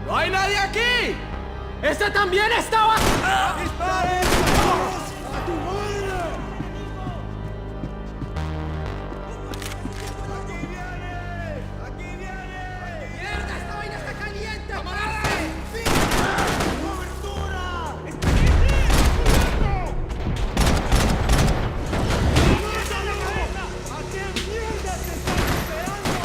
¡No hay nadie aquí! ¡Este también estaba! ¡Disparen! ¡A tu madre! ¡Aquí viene! ¡Aquí viene! ¡Mierda! ¡Esta vaina está caliente! ¡Camarada! ¡Sí! ¡Cobertura! ¡Está bien! ¡A quién mierda te están esperando!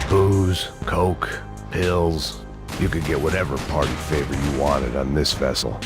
Booze, coke, pills. You could get whatever party favor you wanted on this vessel.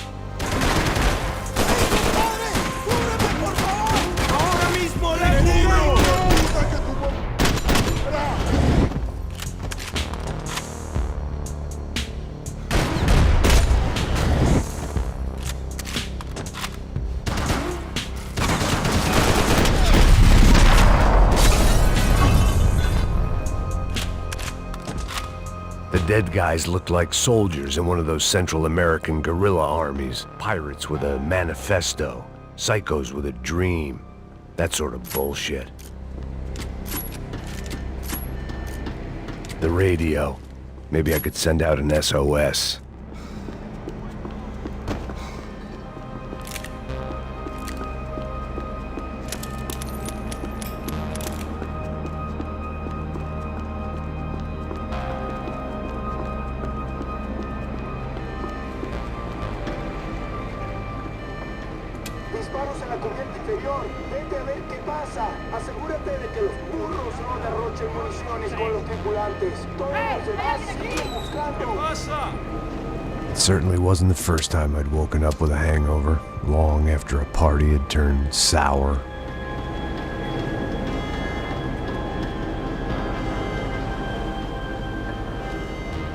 The dead guys looked like soldiers in one of those Central American guerrilla armies. Pirates with a manifesto. Psychos with a dream. That sort of bullshit. The radio. Maybe I could send out an SOS. Disparos en la cubierta inferior. Vete a ver qué pasa. Asegúrate de que los burros no derrochen municiones con los tripulantes. Todos los demás siguen buscando. It certainly wasn't the first time I'd woken up with a hangover, long after a party had turned sour.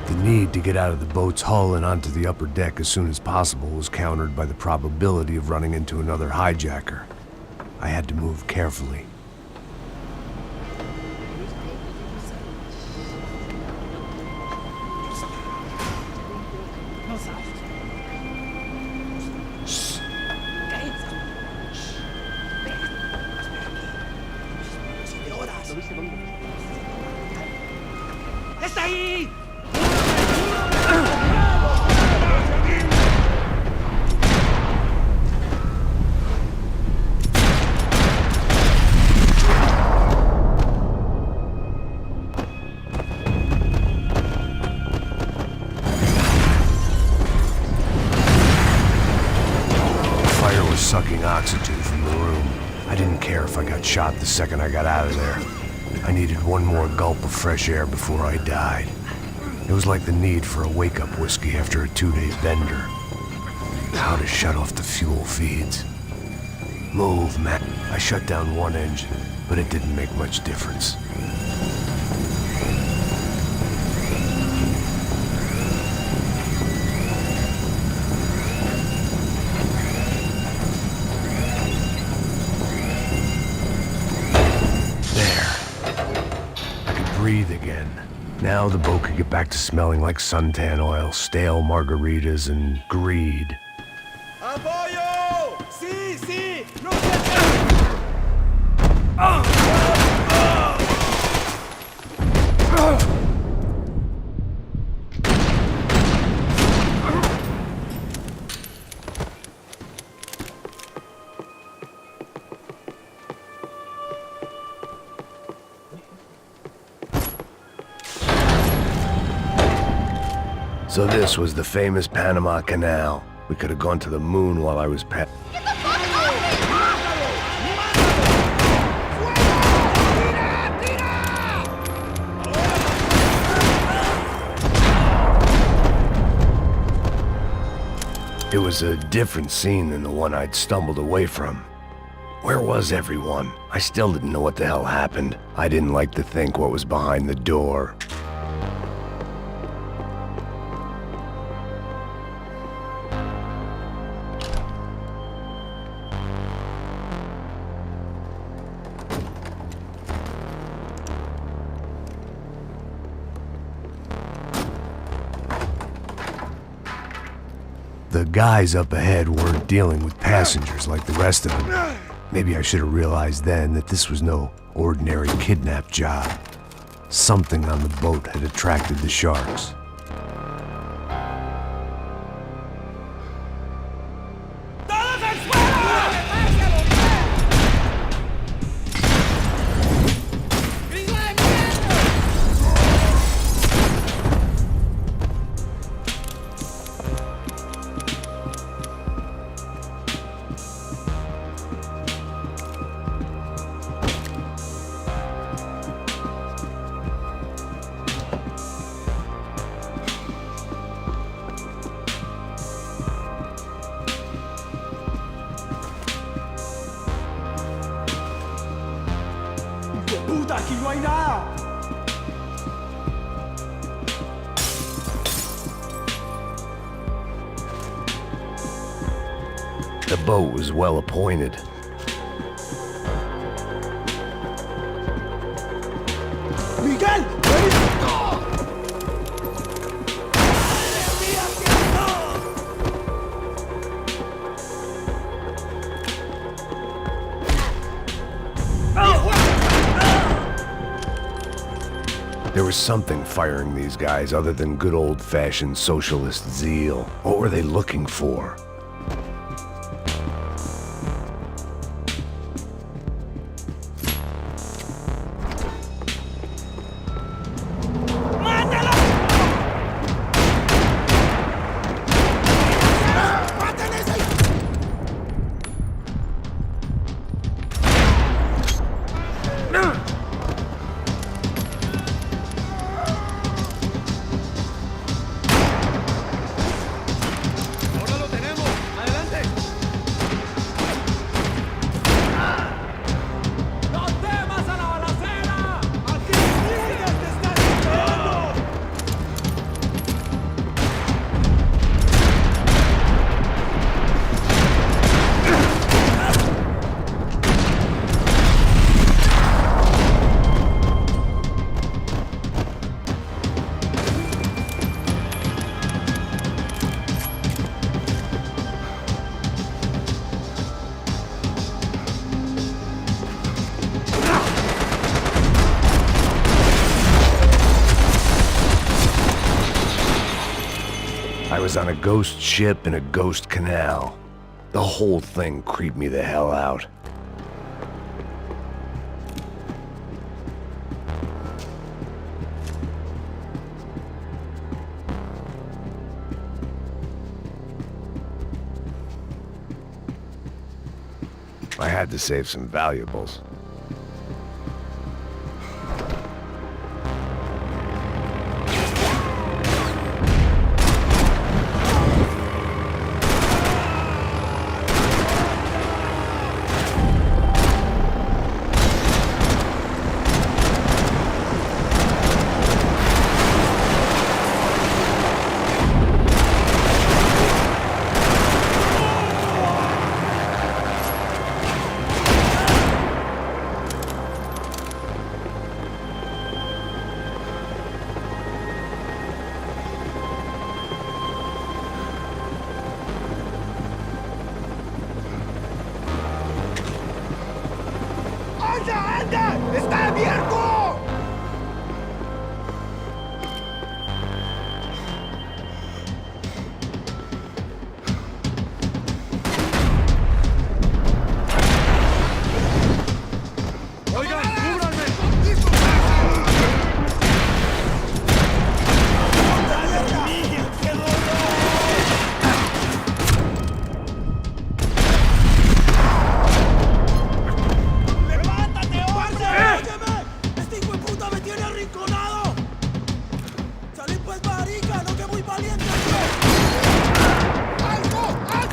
The need to get out of the boat's hull and onto the upper deck as soon as possible was countered by the probability of running into another hijacker. I had to move carefully. ¡Está ahí! Fire was sucking oxygen from the room. I didn't care if I got shot the second I got out of there. I needed one more gulp of fresh air before I died. It was like the need for a wake-up whiskey after a 2-day bender. How to shut off the fuel feeds. Move, Matt. I shut down one engine, but it didn't make much difference. Breathe again. Now the boat could get back to smelling like suntan oil, stale margaritas, and greed. ¡Apoyo! ¡Sí, sí! ¡No So this was the famous Panama Canal. We could have gone to the moon while I was pet. It was was a different scene than the one I'd stumbled away from. Where was everyone? I still didn't know what the hell happened. I didn't like to think what was behind the door. The guys up ahead weren't dealing with passengers like the rest of them. Maybe I should have realized then that this was no ordinary kidnap job. Something on the boat had attracted the sharks. ¡Puta, aquí no hay nada! The boat was well appointed. ¡Miguel! There was something firing these guys other than good old-fashioned socialist zeal. What were they looking for? I was on a ghost ship in a ghost canal. The whole thing creeped me the hell out. I had to save some valuables. ¡Anda! ¡Está abierto! ¡Oigan, cúbranme! ¡Salid pues, marica! ¡No que muy valiente! ¡Alto! ¡Alto!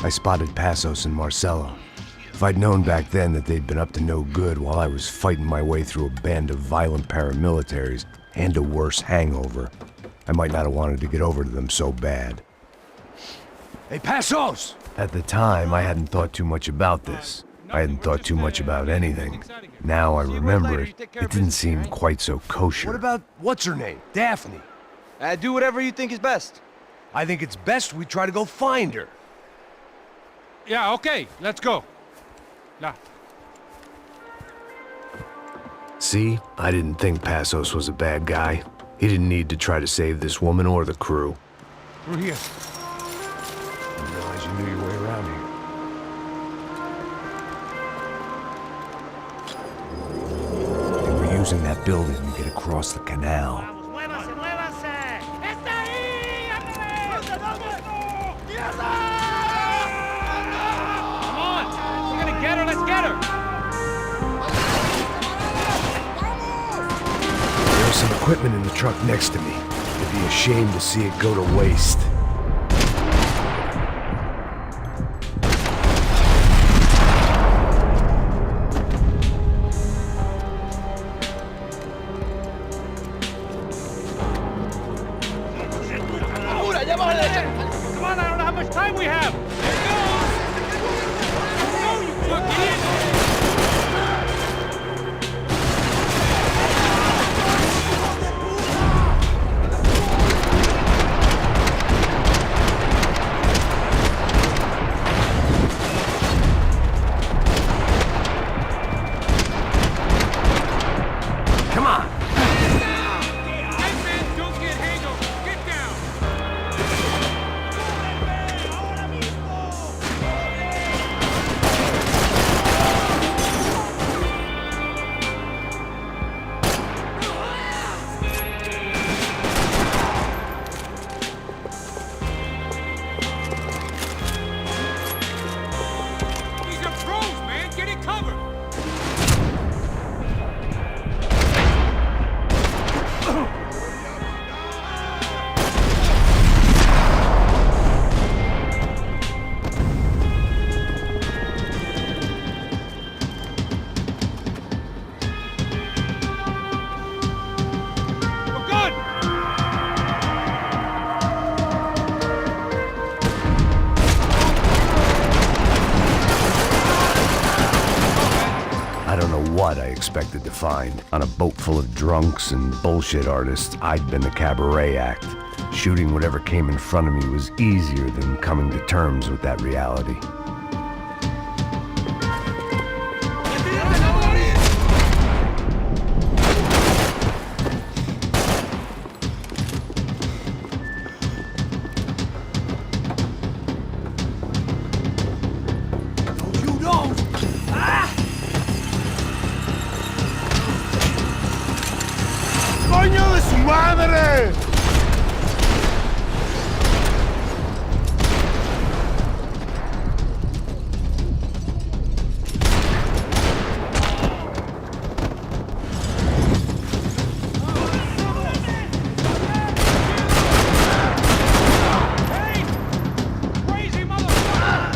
I spotted Passos and Marcelo. If I'd known back then that they'd been up to no good while I was fighting my way through a band of violent paramilitaries and a worse hangover, I might not have wanted to get over to them so bad. Hey, Passos! At the time, I hadn't thought too much about this. I hadn't thought too much about anything. Now I remember it didn't seem quite so kosher. What about what's-her-name? Daphne? Do whatever you think is best. I think it's best we try to go find her. Yeah, okay, let's go. Yeah. See, I didn't think Passos was a bad guy. He didn't need to try to save this woman or the crew. Through here. I didn't realize you knew your way around here. They were using that building to get across the canal. ¡Muévanse, muévanse! ¡Está ahí! Come on! We're gonna get her, let's get her! There was some equipment in the truck next to me. It'd be a shame to see it go to waste. Come on, I don't know how much time we have! Go, you fucking idiot! Come on! Hey, man, don't get hangover! Get down! These are pros, man! Get it covered! We're good! I don't know what I expected to find. On a boat full of drunks and bullshit artists, I'd been a cabaret act. Shooting whatever came in front of me was easier than coming to terms with that reality. You don't! ¡Coño de su madre! Hey! Crazy motherfucker!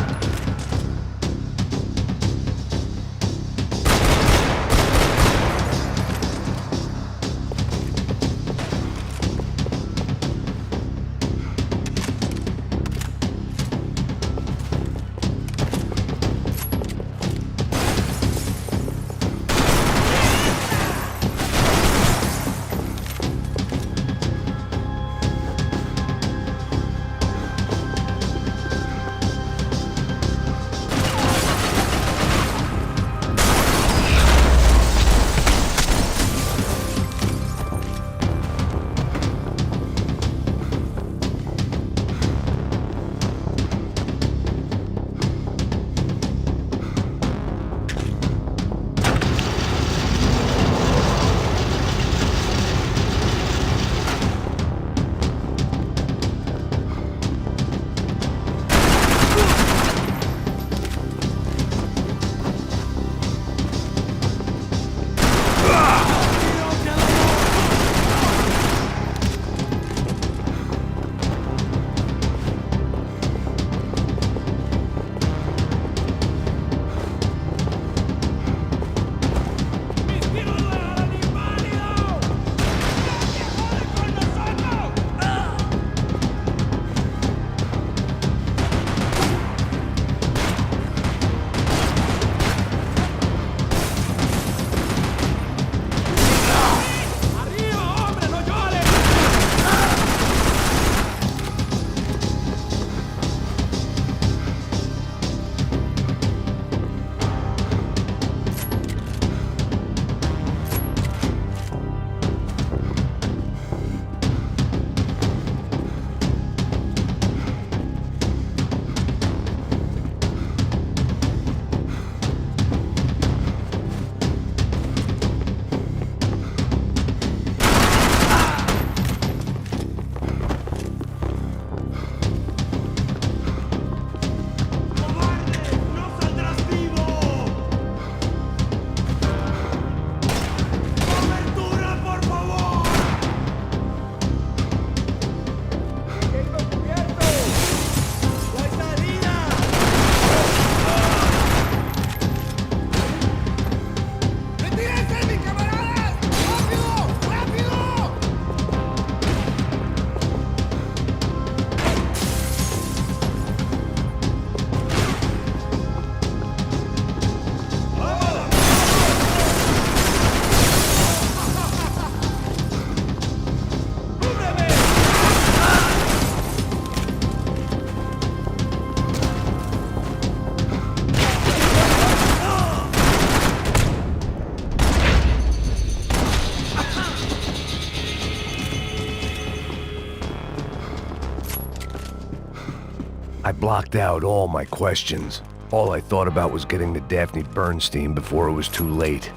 I blocked out all my questions. All I thought about was getting to Daphne Bernstein before it was too late.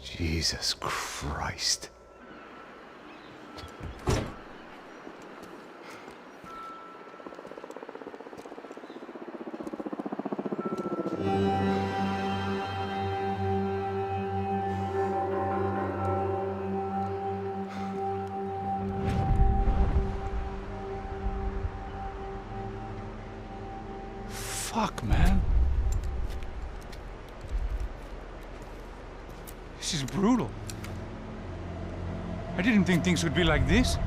Jesus Christ. Fuck, man. This is brutal. I didn't think things would be like this.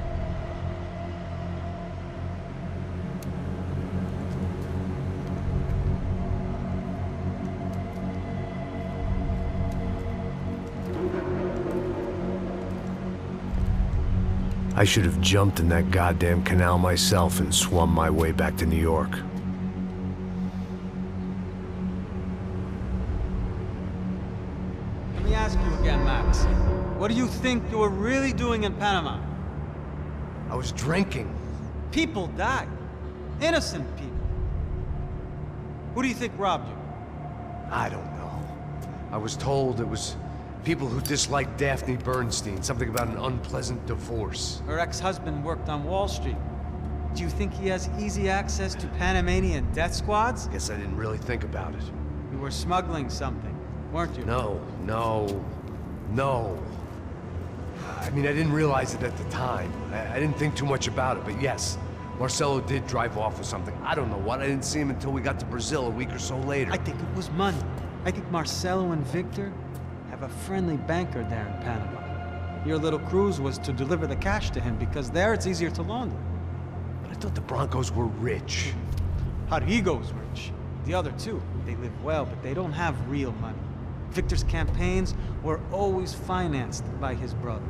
I should have jumped in that goddamn canal myself and swum my way back to New York. Let me ask you again, Max. What do you think you were really doing in Panama? I was drinking. People died. Innocent people. Who do you think robbed you? I don't know. I was told it was people who disliked Daphne Bernstein, something about an unpleasant divorce. Her ex-husband worked on Wall Street. Do you think he has easy access to Panamanian death squads? Guess I didn't really think about it. You were smuggling something, weren't you? No. I mean, I didn't realize it at the time. I didn't think too much about it, but yes, Marcelo did drive off with something. I don't know what. I didn't see him until we got to Brazil a week or so later. I think it was money. I think Marcelo and Victor have a friendly banker there in Panama. Your little cruise was to deliver the cash to him because there it's easier to launder. But I thought the Broncos were rich. Rodrigo's rich. The other two, they live well, but they don't have real money. Victor's campaigns were always financed by his brother.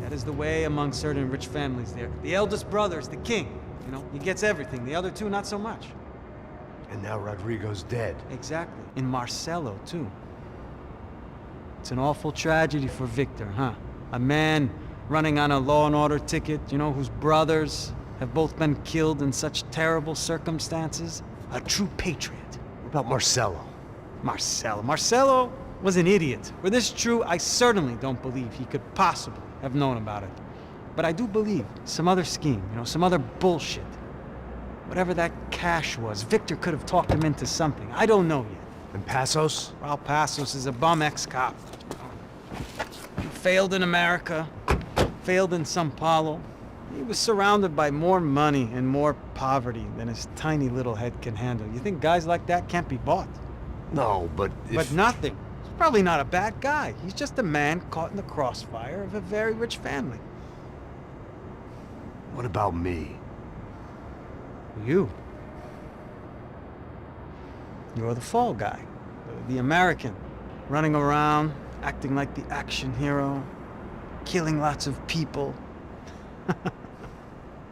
That is the way among certain rich families there. The eldest brother is the king. You know, he gets everything. The other two, not so much. And now Rodrigo's dead. Exactly. And Marcelo, too. It's an awful tragedy for Victor, huh? A man running on a law and order ticket, you know, whose brothers have both been killed in such terrible circumstances. A true patriot. What about Marcelo? Marcelo was an idiot. Were this true, I certainly don't believe he could possibly have known about it. But I do believe some other scheme, you know, some other bullshit. Whatever that cash was, Victor could have talked him into something. I don't know yet. And Passos? Raul Passos is a bum ex-cop. He failed in America, failed in São Paulo. He was surrounded by more money and more poverty than his tiny little head can handle. You think guys like that can't be bought? No, but if... But nothing. He's probably not a bad guy. He's just a man caught in the crossfire of a very rich family. What about me? You. You're the fall guy. The American. Running around, acting like the action hero. Killing lots of people.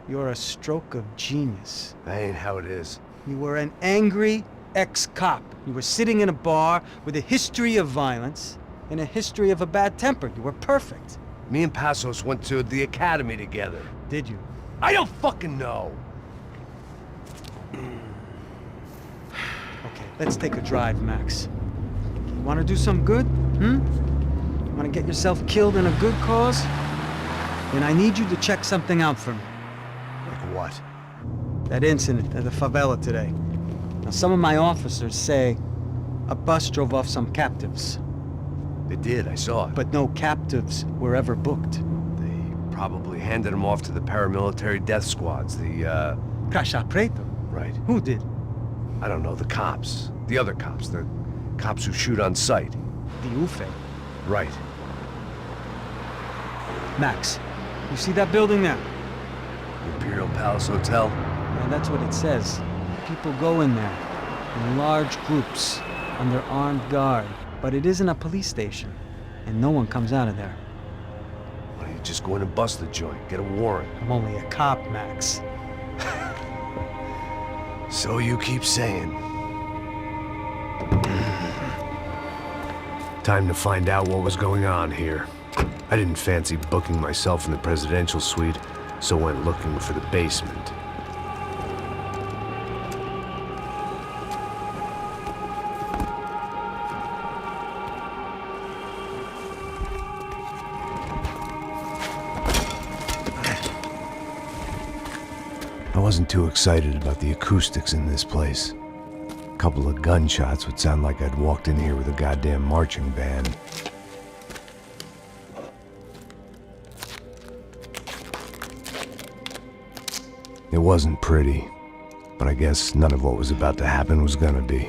You're a stroke of genius. That ain't how it is. You were an angry ex-cop. You were sitting in a bar with a history of violence and a history of a bad temper. You were perfect. Me and Passos went to the academy together. Did you? I don't fucking know. Okay, let's take a drive, Max. You want to do some good? Want to get yourself killed in a good cause? Then I need you to check something out for me. Like what? That incident at the favela today. Now, some of my officers say a bus drove off some captives. They did, I saw it. But no captives were ever booked. They probably handed them off to the paramilitary death squads, the, Caixa Preto? Right. Who did? I don't know, the cops. The other cops, the cops who shoot on sight. The UFE. Right. Max, you see that building there? Imperial Palace Hotel? Yeah, that's what it says. People go in there in large groups under armed guard. But it isn't a police station, and no one comes out of there. Why don't you just go in and bust the joint, get a warrant? I'm only a cop, Max. So you keep saying. Time to find out what was going on here. I didn't fancy booking myself in the presidential suite, so went looking for the basement. I wasn't too excited about the acoustics in this place. A couple of gunshots would sound like I'd walked in here with a goddamn marching band. It wasn't pretty, but I guess none of what was about to happen was gonna be.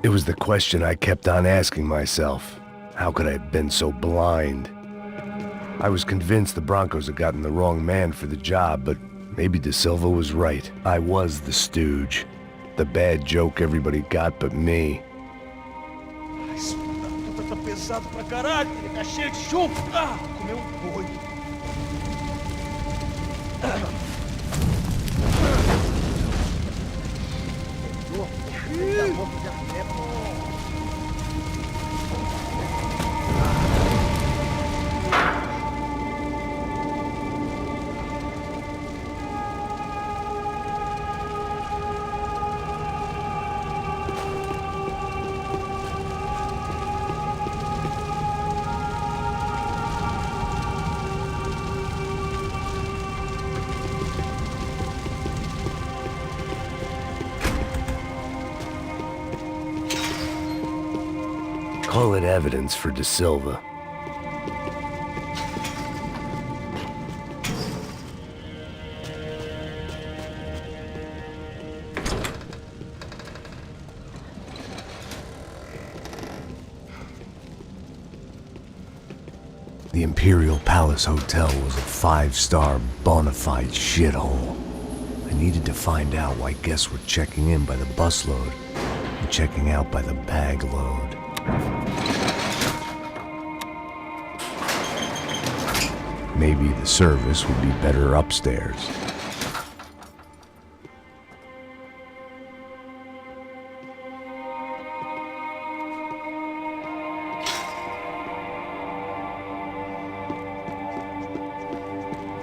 It was the question I kept on asking myself. How could I have been so blind? I was convinced the Broncos had gotten the wrong man for the job, but maybe De Silva was right. I was the stooge. The bad joke everybody got but me. Esse puta tá pesado pra caralho, ele tá cheio de chumbo. Ah, comeu boi. Call it evidence for De Silva. The Imperial Palace Hotel was a five-star bona fide shithole. I needed to find out why guests were checking in by the busload and checking out by the bag load. Maybe the service would be better upstairs.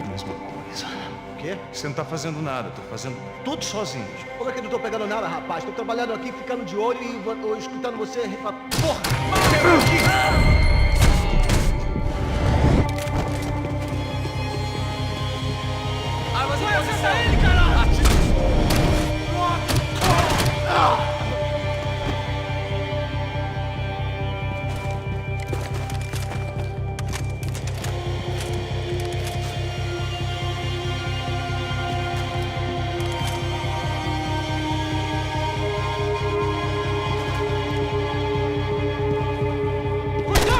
Mesma coisa. O quê? Você não tá fazendo nada, tô fazendo tudo sozinho. Como é que eu não tô pegando nada, rapaz? Tô trabalhando aqui, ficando de olho e escutando você... Porra! Ah, mas vai acertar ele, caralho! Cuidado!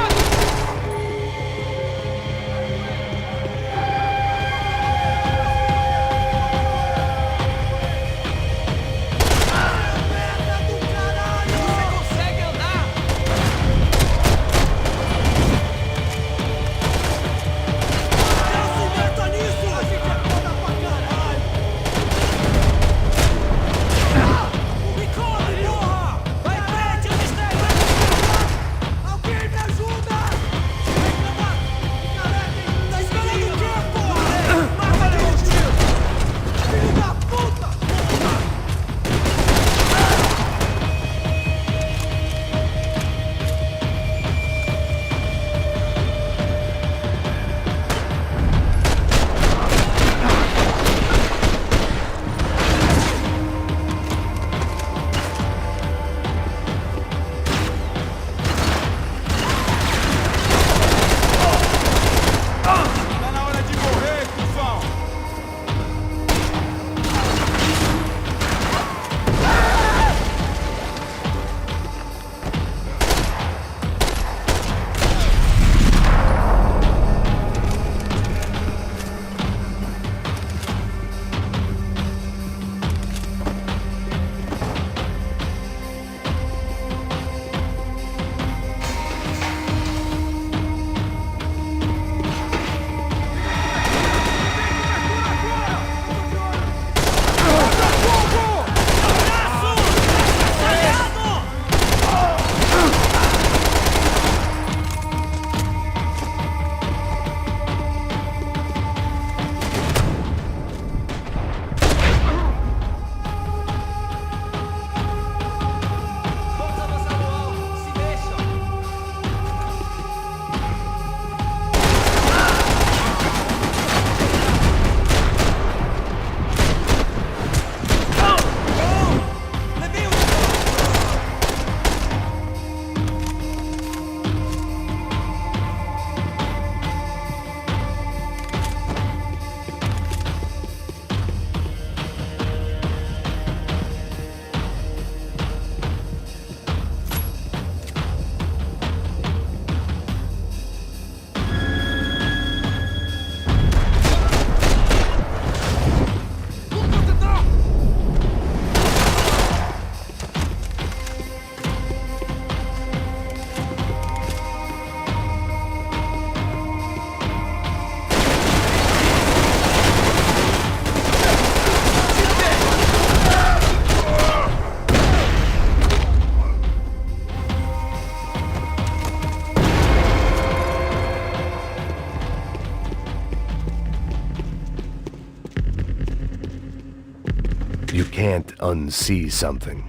You can't unsee something,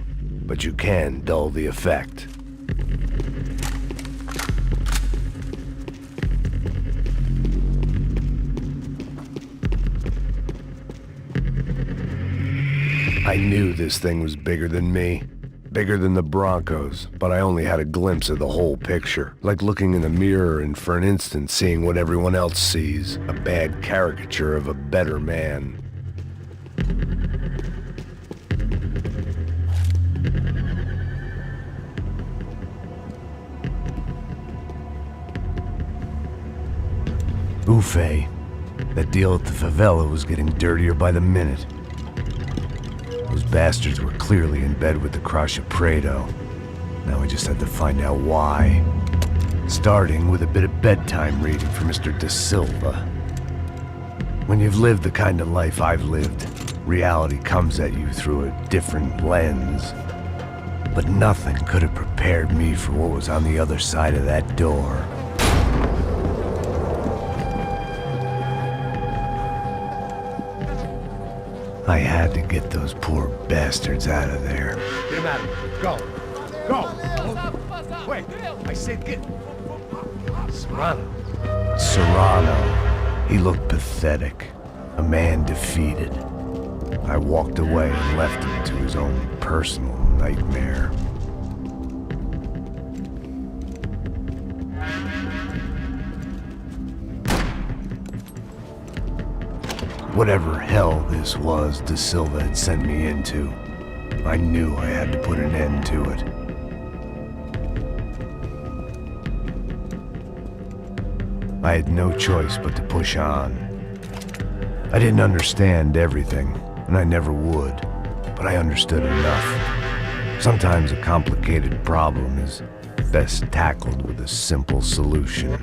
but you can dull the effect. I knew this thing was bigger than me, bigger than the Broncos, but I only had a glimpse of the whole picture, like looking in a mirror and for an instant seeing what everyone else sees, a bad caricature of a better man. Ufe, that deal at the favela was getting dirtier by the minute. Those bastards were clearly in bed with the Crusher Prado. Now we just had to find out why. Starting with a bit of bedtime reading for Mr. Da Silva. When you've lived the kind of life I've lived, reality comes at you through a different lens. But nothing could have prepared me for what was on the other side of that door. I had to get those poor bastards out of there. Get him out of here. Go. Go. Wait. I said get... Serrano. Serrano. He looked pathetic. A man defeated. I walked away and left him to his own personal nightmare. Whatever hell this was Da Silva had sent me into, I knew I had to put an end to it. I had no choice but to push on. I didn't understand everything, and I never would, but I understood enough. Sometimes a complicated problem is best tackled with a simple solution.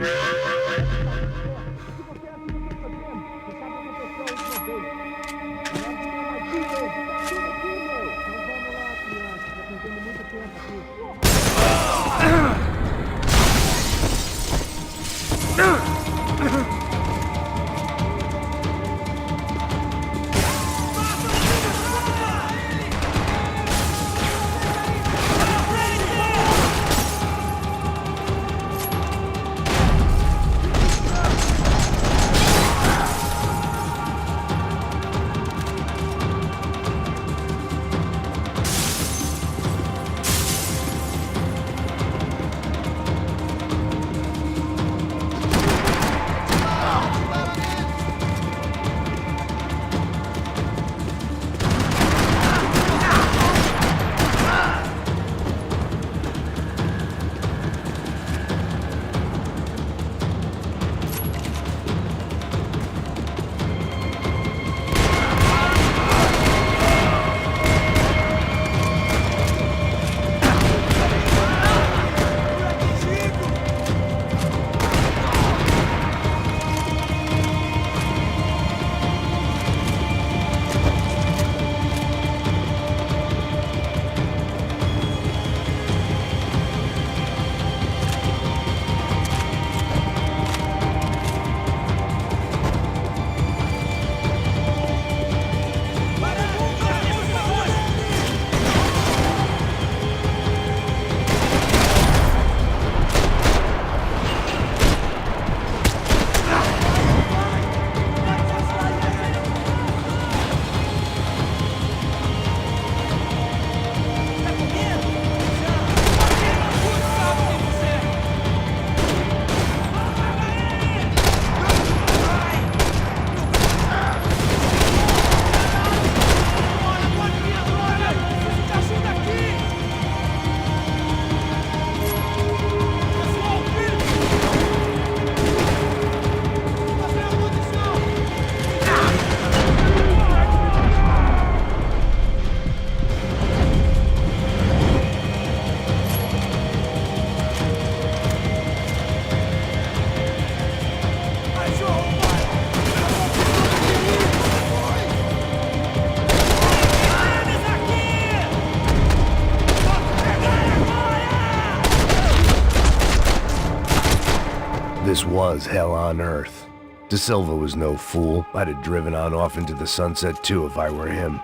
This was hell on earth. Da Silva was no fool. I'd have driven on off into the sunset too if I were him.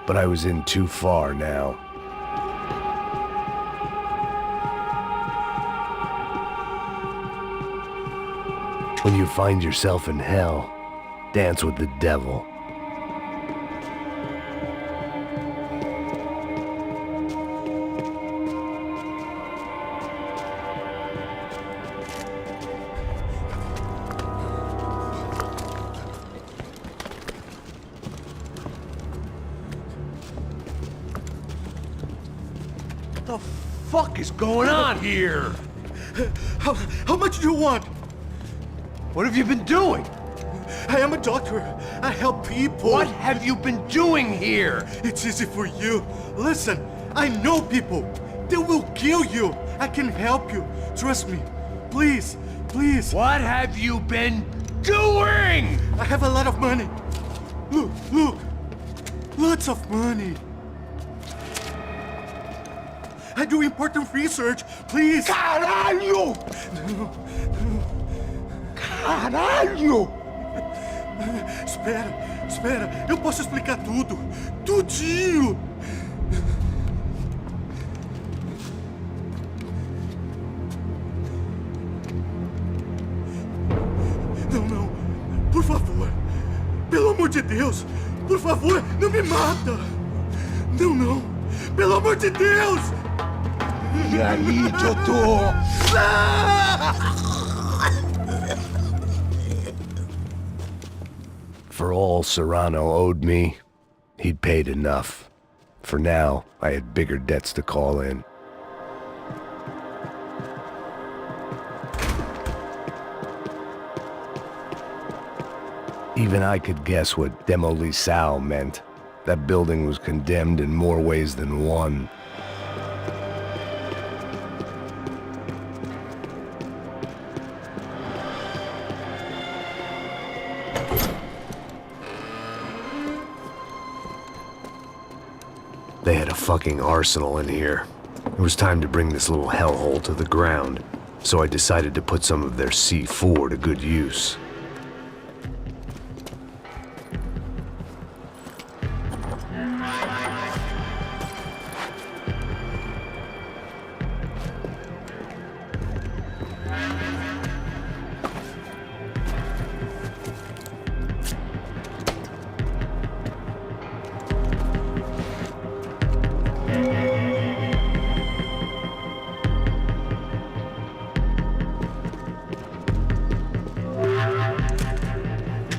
but I was in too far now. When you find yourself in hell, dance with the devil. What the fuck is going on here? How much do you want? What have you been doing? I am a doctor. I help people. What have you been doing here? It's easy for you. Listen, I know people. They will kill you. I can help you. Trust me. Please, please. What have you been doing? I have a lot of money. Look, look. Lots of money. I do important research. Please. Caralho! Caralho! Espera. Eu posso explicar tudo. Tudinho. Não. Por favor. Pelo amor de Deus. Por favor, não me mata. Não. Pelo amor de Deus. E aí, doutor? For all Serrano owed me, he'd paid enough. For now, I had bigger debts to call in. Even I could guess what Demolição meant. That building was condemned in more ways than one. They had a fucking arsenal in here. It was time to bring this little hellhole to the ground, so I decided to put some of their C4 to good use.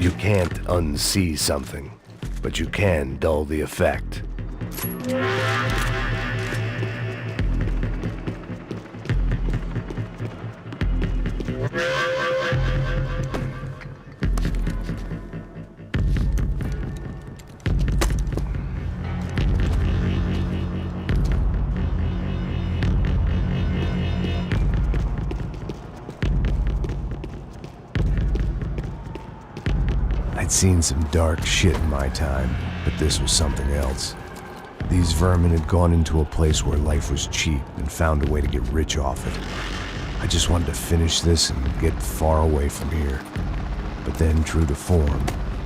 You can't unsee something, but you can dull the effect. I'd seen some dark shit in my time, but this was something else. These vermin had gone into a place where life was cheap and found a way to get rich off it. I just wanted to finish this and get far away from here. But then, true to form,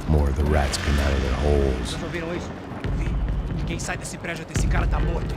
more of the rats come out of their holes. Vocês ouviram isso? Vi. Quem sai desse prédio até esse cara tá morto.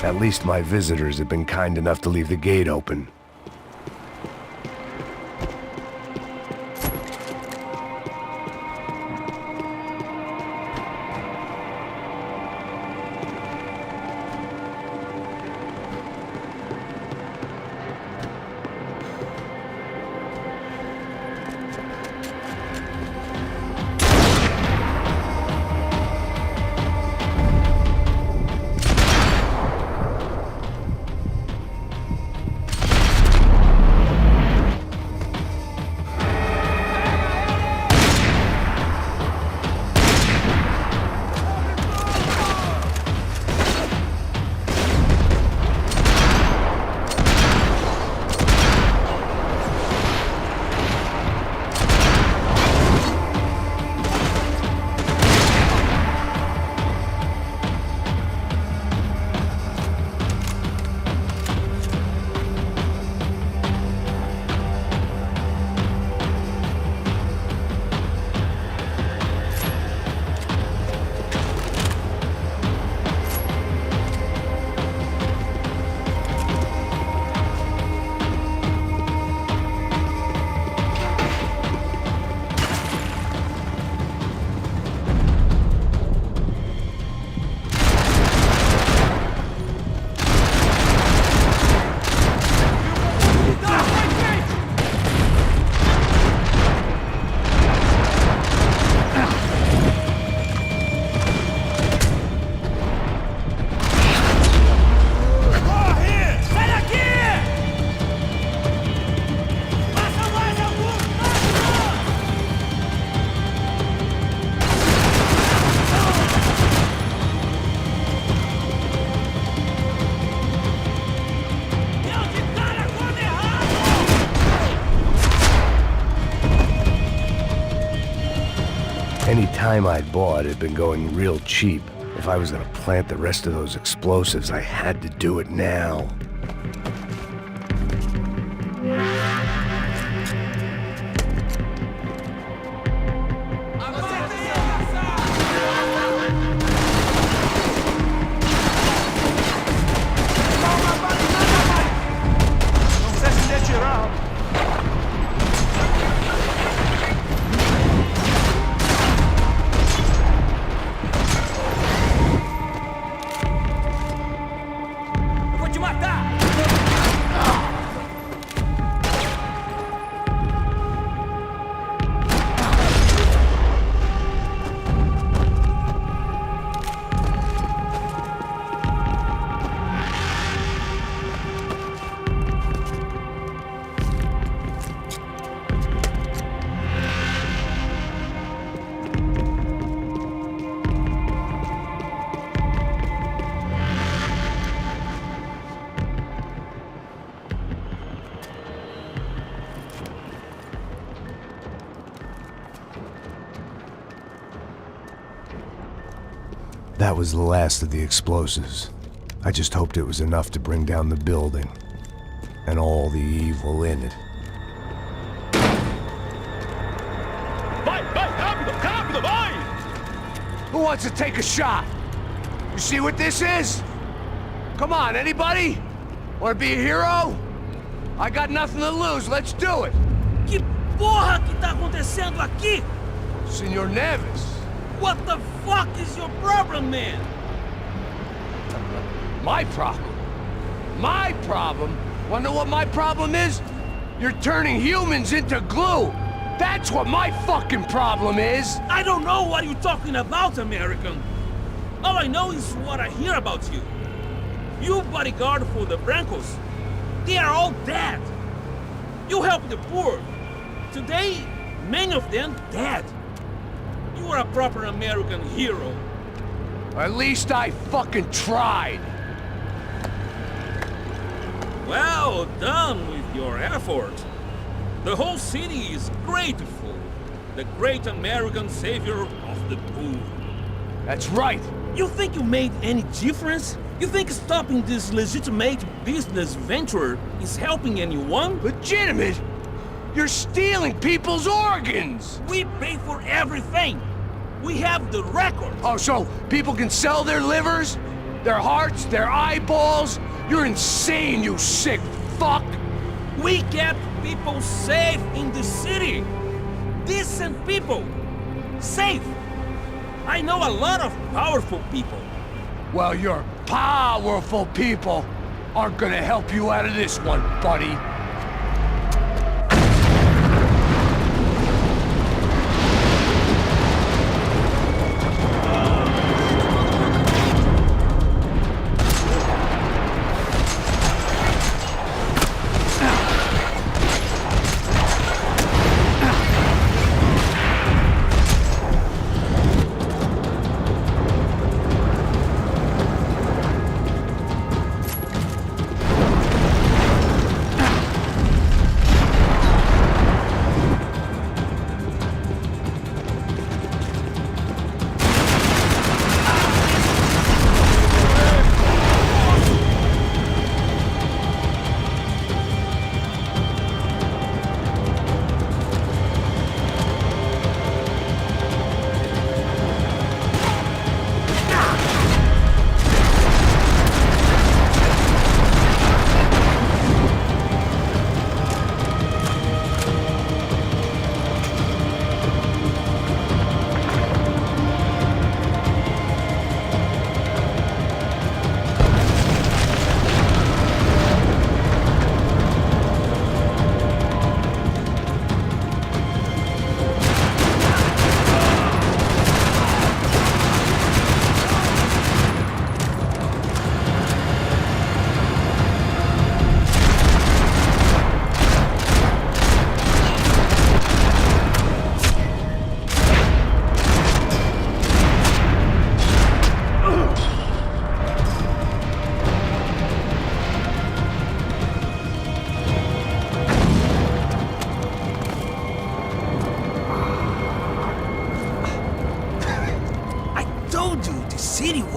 At least my visitors had been kind enough to leave the gate open. time I'd bought had been going real cheap. If I was gonna plant the rest of those explosives, I had to do it now. That was the last of the explosives. I just hoped it was enough to bring down the building and all the evil in it. Vai, rápido, rápido, vai! Who wants to take a shot? You see what this is? Come on, anybody? Want to be a hero? I got nothing to lose, let's do it! Que porra que tá acontecendo aqui? Senor Neves. What the fuck is your problem, man? My problem? My problem? Wanna know what my problem is? You're turning humans into glue! That's what my fucking problem is! I don't know what you're talking about, American. All I know is what I hear about you. You bodyguard for the Brancos. They are all dead. You help the poor. Today, many of them dead. You are a proper American hero. At least I fucking tried. Well done with your effort. The whole city is grateful. The great American savior of the poor. That's right. You think you made any difference? You think stopping this legitimate business venture is helping anyone? Legitimate? You're stealing people's organs! We pay for everything. We have the record. Oh, so people can sell their livers? Their hearts? Their eyeballs? You're insane, you sick fuck! We kept people safe in the city. Decent people. Safe. I know a lot of powerful people. Well, your powerful people aren't gonna help you out of this one, buddy.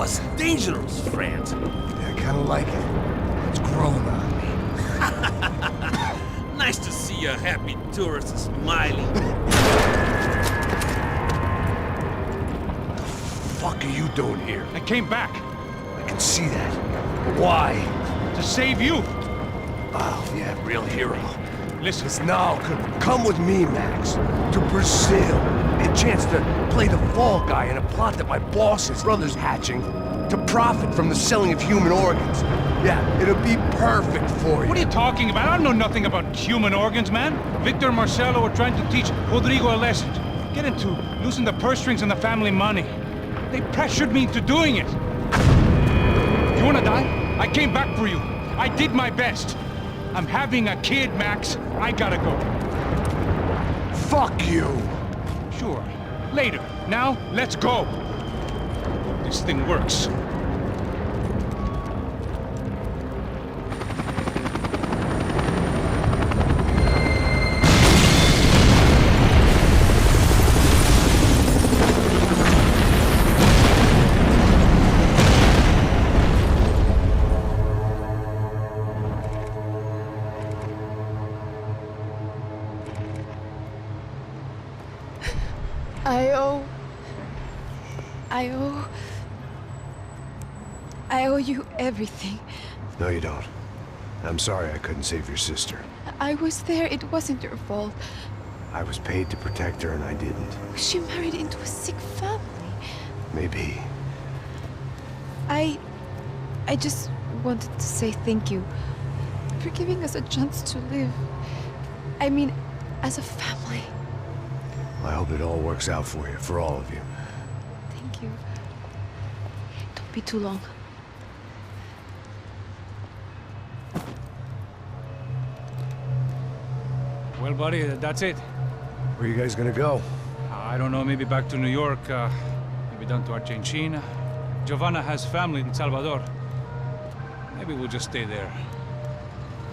was dangerous, friend. Yeah, I kinda like it. It's growing on me. Nice to see a happy tourist smiling. What the fuck are you doing here? I came back I can see that. Why? to save you. Oh, yeah, real hero. Listen, Now, come with me, Max. To Brazil. A chance to play the fall guy in a plot that my boss's brother's hatching to profit from the selling of human organs. Yeah, it'll be perfect for you. what are you talking about? I know nothing about human organs, man. Victor and Marcelo were trying to teach Rodrigo a lesson. Get into losing the purse strings and the family money. They pressured me into doing it. You wanna die? I came back for you. I did my best. I'm having a kid, Max. I gotta go. Fuck you! Sure. Later. Now, let's go. This thing works. I owe you everything. No, you don't. I'm sorry I couldn't save your sister. I was there, it wasn't your fault. I was paid to protect her and I didn't. She married into a sick family. Maybe. I just wanted to say thank you for giving us a chance to live. I mean, as a family. I hope it all works out for you, for all of you. Thank you. Don't be too long. Well, buddy, that's it. Where are you guys gonna go? I don't know, maybe back to New York, maybe down to Argentina. Giovanna has family in Salvador. Maybe we'll just stay there.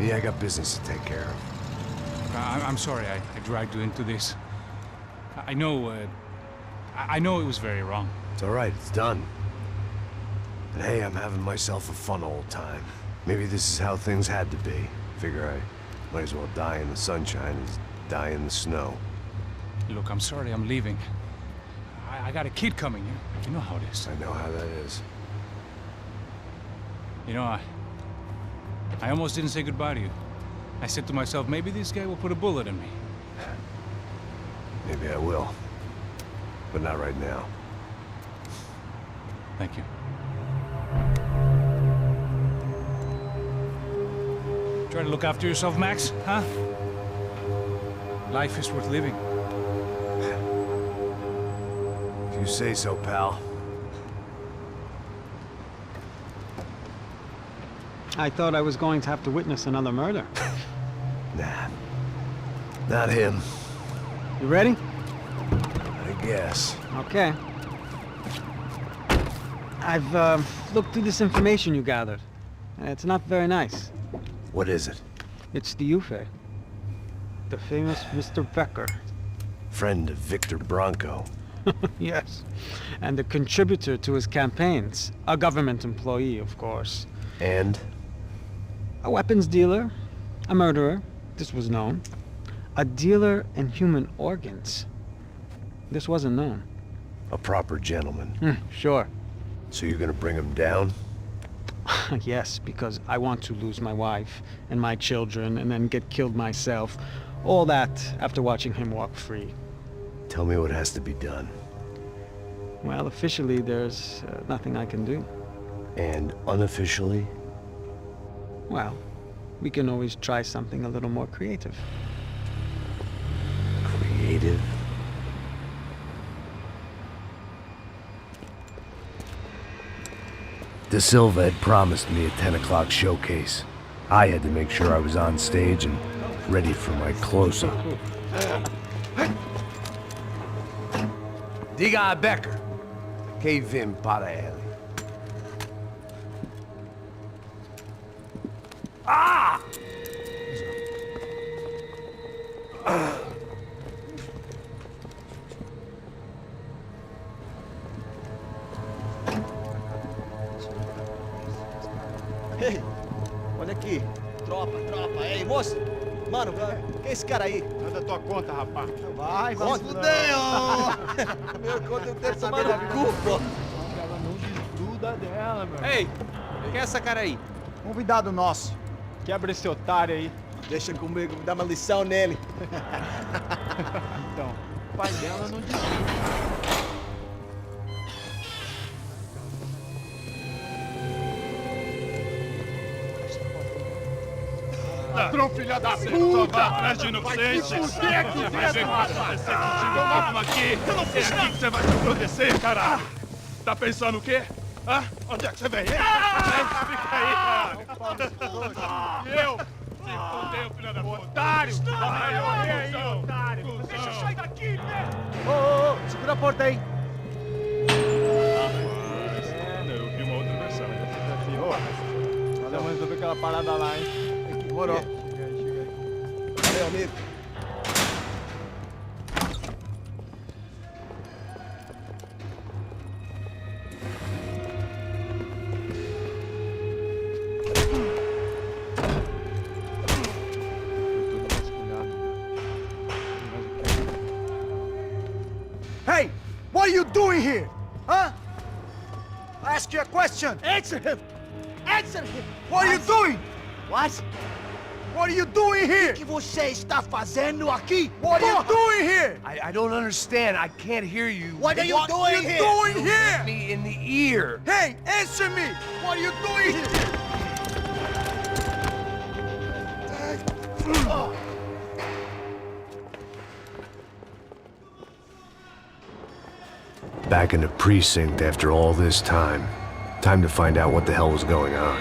Yeah, I got business to take care of. I'm sorry I dragged you into this. I know it was very wrong. It's all right, it's done. And hey, I'm having myself a fun old time. Maybe this is how things had to be. Figure I might as well die in the sunshine as die in the snow. Look, I'm sorry I'm leaving. I got a kid coming. You know how it is. I know how that is. You know, I almost didn't say goodbye to you. I said to myself, maybe this guy will put a bullet in me. Maybe I will. But not right now. Thank you. Try to look after yourself, Max, huh? Life is worth living. If you say so, pal. I thought I was going to have to witness another murder. Nah. Not him. You ready? I guess. Okay. I've looked through this information you gathered. It's not very nice. What is it? It's the Ufe. The famous Mr. Becker. Friend of Victor Bronco. Yes. And a contributor to his campaigns. A government employee, of course. And? A weapons dealer. A murderer. This was known. A dealer in human organs. This wasn't known. A proper gentleman. Sure. So you're gonna bring him down? Yes, because I want to lose my wife and my children and then get killed myself. All that after watching him walk free. Tell me what has to be done. Well, officially, there's nothing I can do. And unofficially? Well, we can always try something a little more creative. Creative? De Silva had promised me a 10 o'clock showcase. I had to make sure I was on stage and ready for my close-up. Diga a Becker. Que vim para ele. Ah! Ei, olha aqui. Tropa. Ei, moço. Mano, quem é esse cara aí? Manda tua conta, rapaz. Vai, fudeu! Meu conta eu tenho tomado no cu, pô. Ela não desgruda dela, meu. Ei, quem é essa cara aí? Convidado nosso. Quebra esse otário aí. Deixa comigo, me dá uma lição nele. Então, o pai dela não desgruda. Ladrão, filha da puta! Vai atrás de inocente! Vai ver o que vai acontecer contigo mesmo aqui! Eu não fiz nada! Aqui que você vai se acontecer, caralho! Tá pensando o quê? Hã? Onde é que você vem? Fica aí, caralho! E eu? Se fodeu, filha da puta! Otário! Vai, aí, otário! Deixa eu sair daqui, né? Ô, segura a porta aí. Eu vi uma outra versão. Vamos resolver aquela parada lá, hein? Demorou. Chega aí. Valeu, amigo. Hey, what are you doing here? Huh? I ask you a question. Answer him! Answer him! What are you doing? What? What are you doing here? O que você está fazendo aqui? What are you doing here? I don't understand. I can't hear you. What are you doing here? Doing here? Me in the ear. Hey, answer me! What are you doing here? Back in the precinct after all this time. Time to find out what the hell was going on.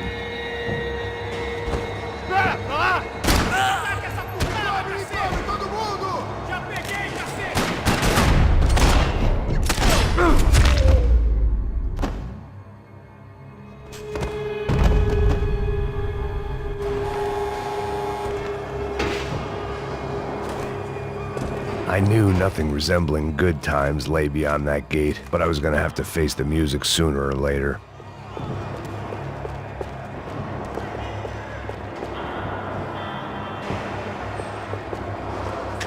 I knew nothing resembling good times lay beyond that gate, but I was gonna have to face the music sooner or later.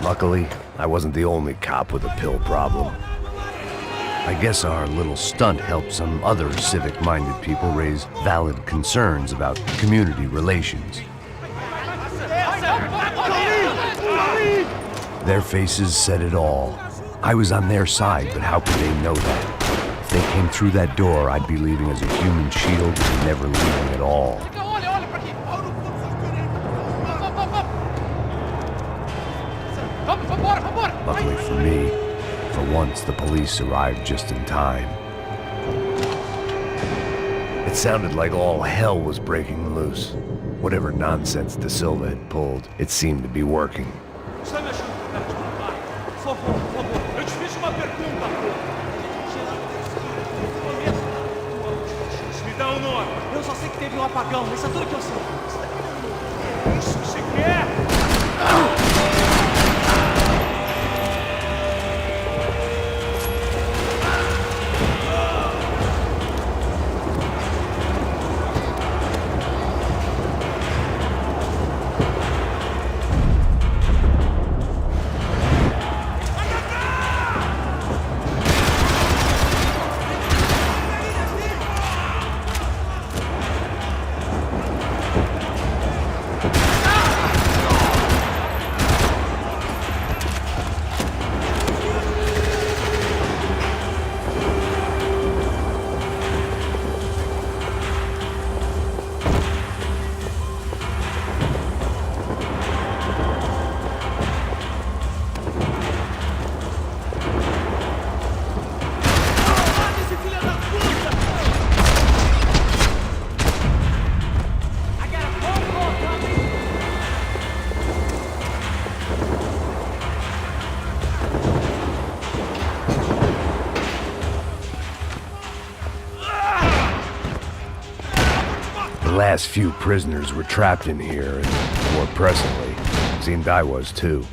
Luckily, I wasn't the only cop with a pill problem. I guess our little stunt helped some other civic-minded people raise valid concerns about community relations. Their faces said it all. I was on their side, but how could they know that? If they came through that door, I'd be leaving as a human shield and never leaving at all. Luckily for me, for once the police arrived just in time. It sounded like all hell was breaking loose. Whatever nonsense De Silva had pulled, it seemed to be working. Por favor, eu te fiz uma pergunta, Me dá um nome. Eu só sei que teve um apagão, isso é tudo que eu sei. Isso que você quer? The last few prisoners were trapped in here, and more presently, seemed I was too.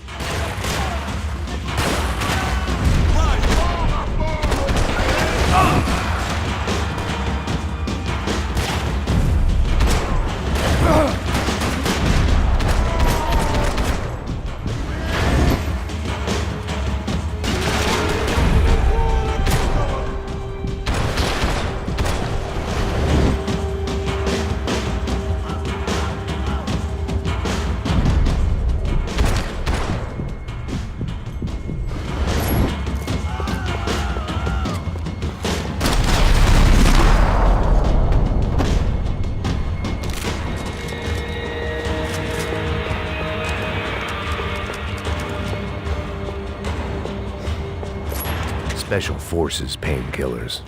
Special Forces painkillers.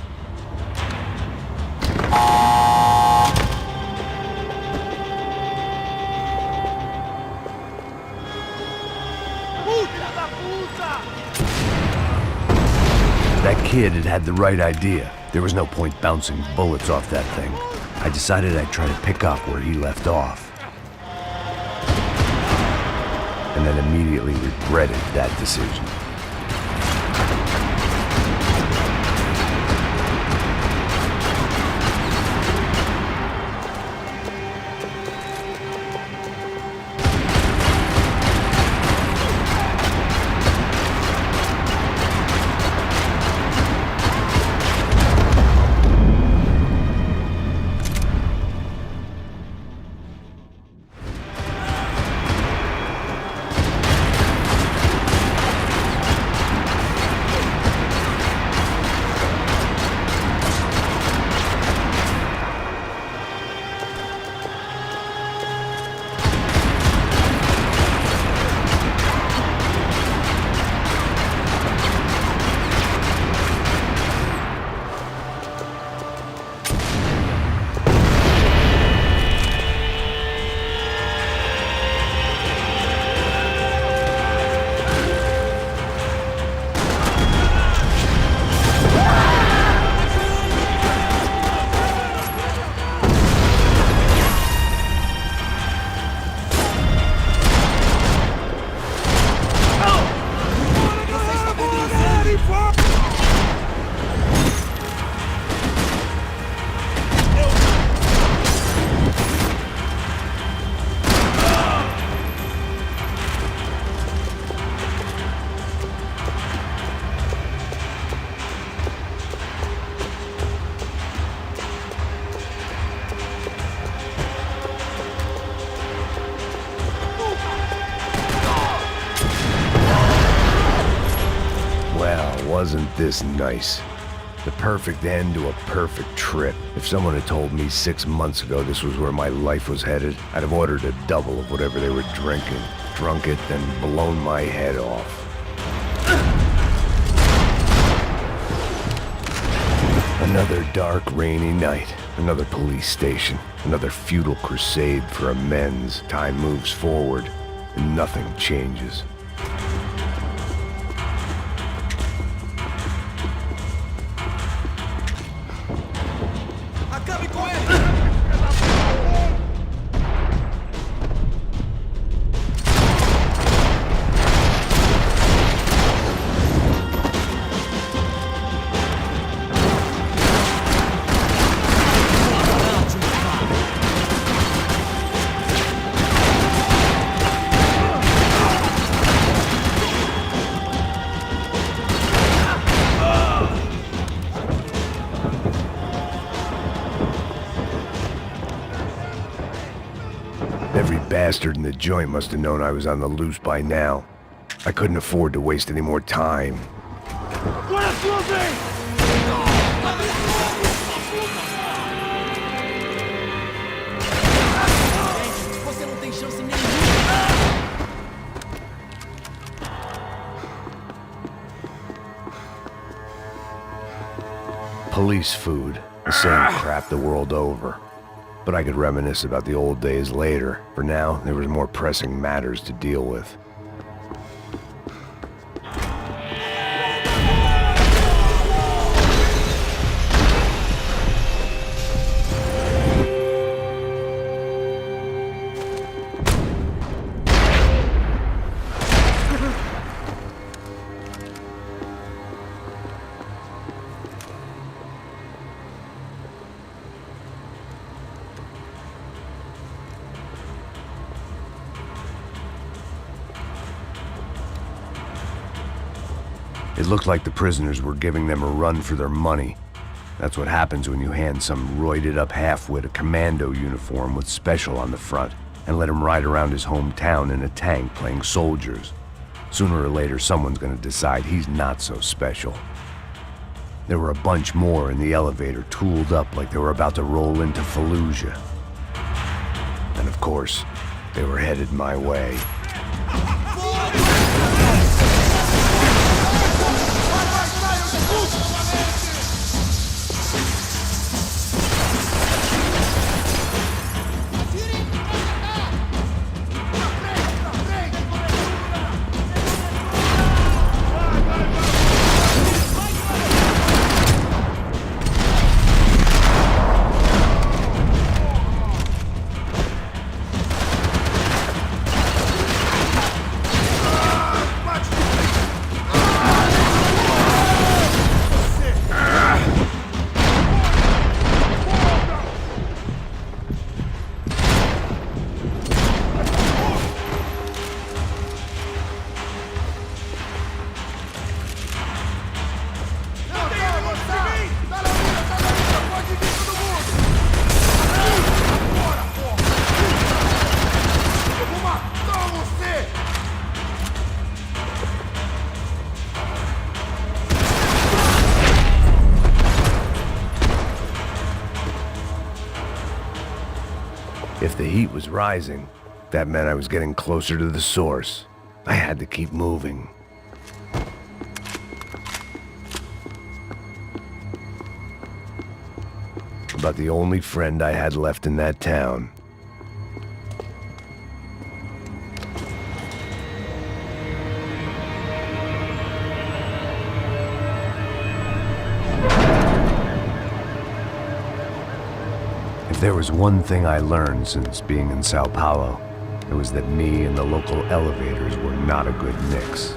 That kid had the right idea. There was no point bouncing bullets off that thing. I decided I'd try to pick up where he left off. And then immediately regretted that decision. Wasn't this nice? The perfect end to a perfect trip. If someone had told me 6 months ago this was where my life was headed, I'd have ordered a double of whatever they were drinking, drunk it, then blown my head off. Another dark, rainy night. Another police station. Another futile crusade for amends. Time moves forward, and nothing changes. Every bastard in the joint must have known I was on the loose by now. I couldn't afford to waste any more time. Police food, the same crap the world over. But I could reminisce about the old days later. For now, there was more pressing matters to deal with. It looked like the prisoners were giving them a run for their money. That's what happens when you hand some roided-up half-wit a commando uniform with special on the front and let him ride around his hometown in a tank playing soldiers. Sooner or later, someone's gonna decide he's not so special. There were a bunch more in the elevator, tooled up like they were about to roll into Fallujah. And of course, they were headed my way. If the heat was rising, that meant I was getting closer to the source. I had to keep moving. About the only friend I had left in that town. If there was one thing I learned since being in São Paulo, it was that me and the local elevators were not a good mix.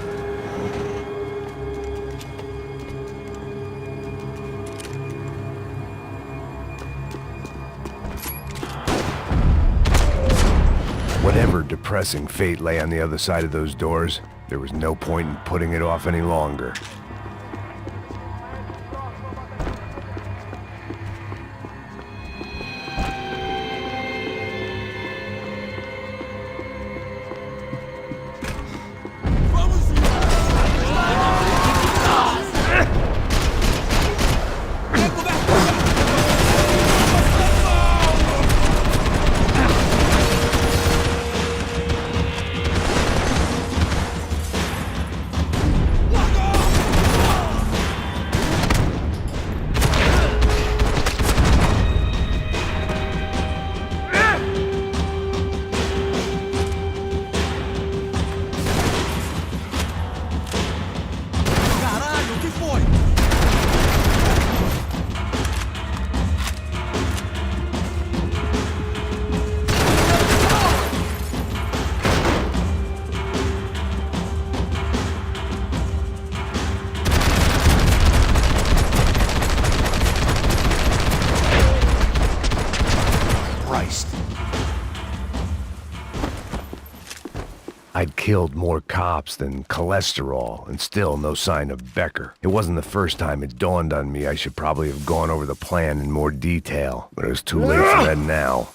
Whatever depressing fate lay on the other side of those doors, there was no point in putting it off any longer. I'd killed more cops than cholesterol, and still no sign of Becker. It wasn't the first time it dawned on me I should probably have gone over the plan in more detail, but it was too late for that now.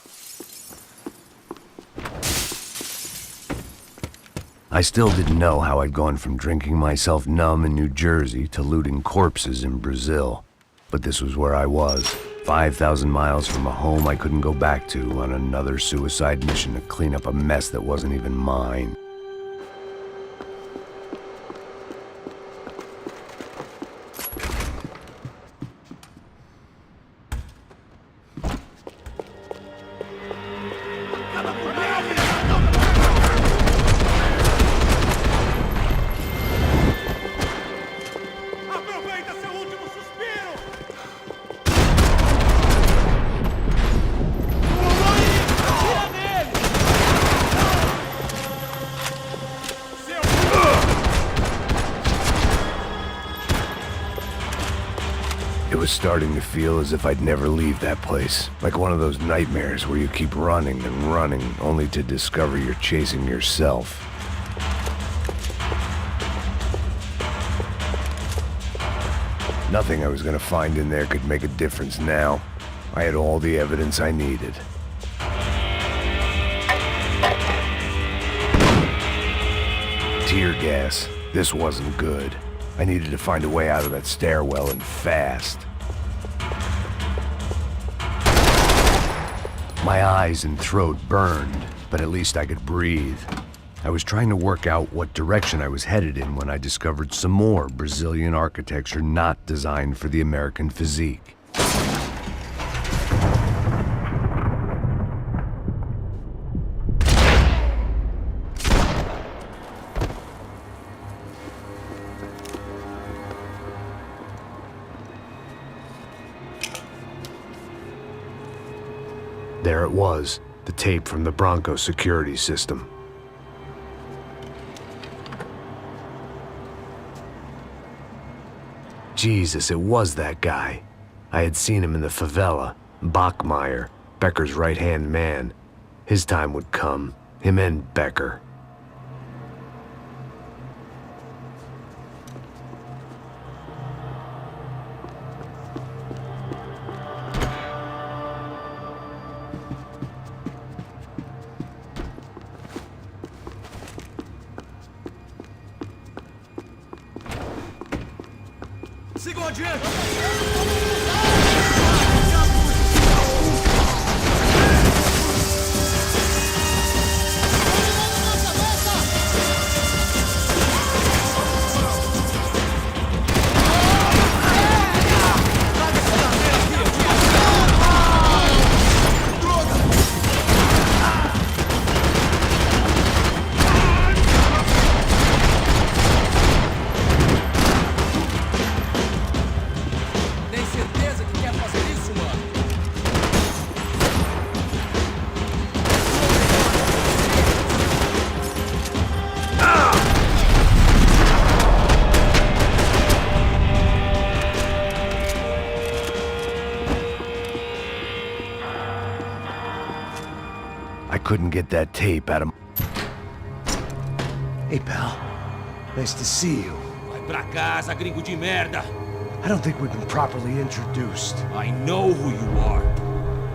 I still didn't know how I'd gone from drinking myself numb in New Jersey to looting corpses in Brazil, but this was where I was. 5,000 miles from a home I couldn't go back to on another suicide mission to clean up a mess that wasn't even mine. It was starting to feel as if I'd never leave that place. Like one of those nightmares where you keep running and running, only to discover you're chasing yourself. Nothing I was gonna find in there could make a difference now. I had all the evidence I needed. Tear gas. This wasn't good. I needed to find a way out of that stairwell, and fast. My eyes and throat burned, but at least I could breathe. I was trying to work out what direction I was headed in when I discovered some more Brazilian architecture not designed for the American physique. There it was, the tape from the Bronco security system. Jesus, it was that guy. I had seen him in the favela, Bachmeyer, Becker's right-hand man. His time would come, him and Becker. Sigam adiante! couldn't get that tape out of... Hey, pal. Nice to see you. Vai pra casa, gringo de merda. I don't think we've been properly introduced. I know who you are.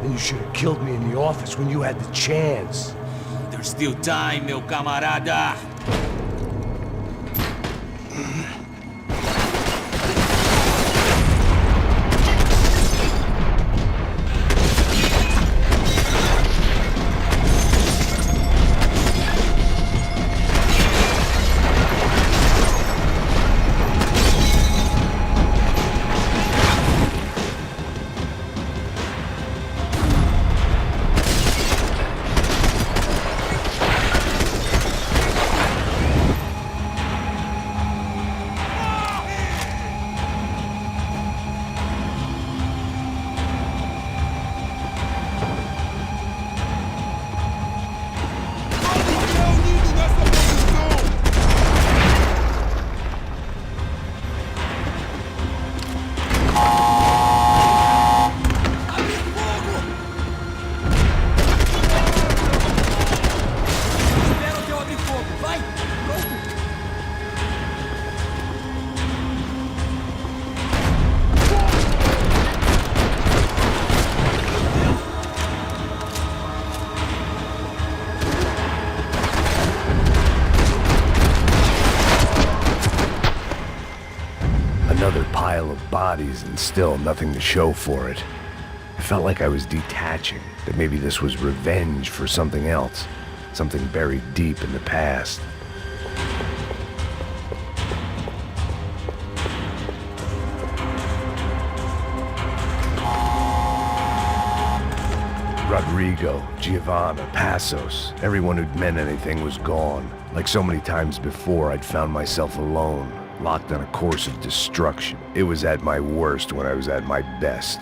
And you should have killed me in the office when you had the chance. There's still time, meu camarada. Another pile of bodies and still nothing to show for it. I felt like I was detaching, that maybe this was revenge for something else, something buried deep in the past. Rodrigo, Giovanna, Passos, everyone who'd meant anything was gone. Like so many times before, I'd found myself alone, locked on a course of destruction. It was at my worst when I was at my best.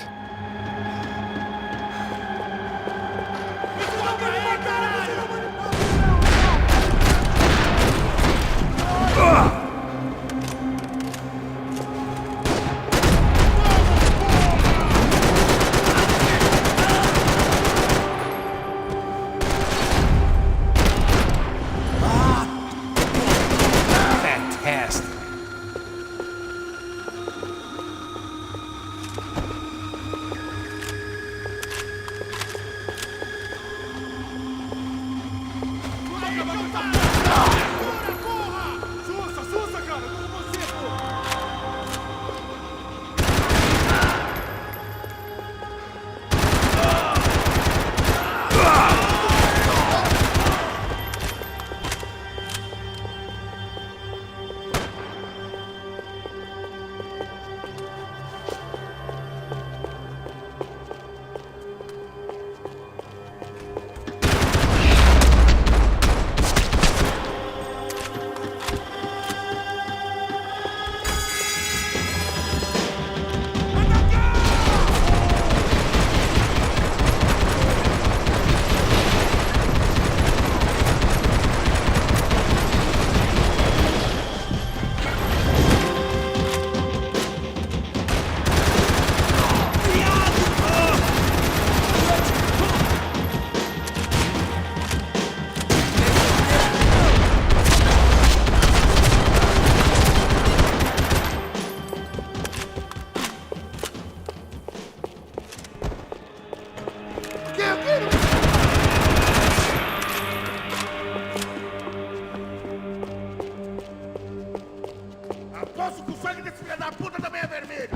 Aposto que o sangue desse filho da puta também é vermelho!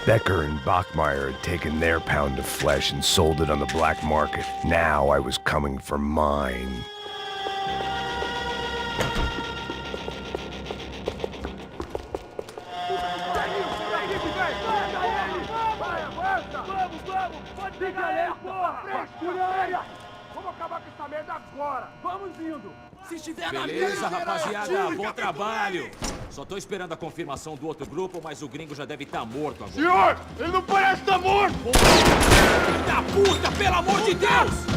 Becker and Bachmeyer had taken their pound of flesh and sold it on the black market. Now I was coming for mine. Vamos acabar com essa merda agora! Vamos indo! Se estiver na Beleza, rapaziada, bom trabalho! Só tô esperando a confirmação do outro grupo, mas o gringo já deve estar morto agora. Senhor, ele não parece estar morto! Filho da puta, pelo amor de Deus!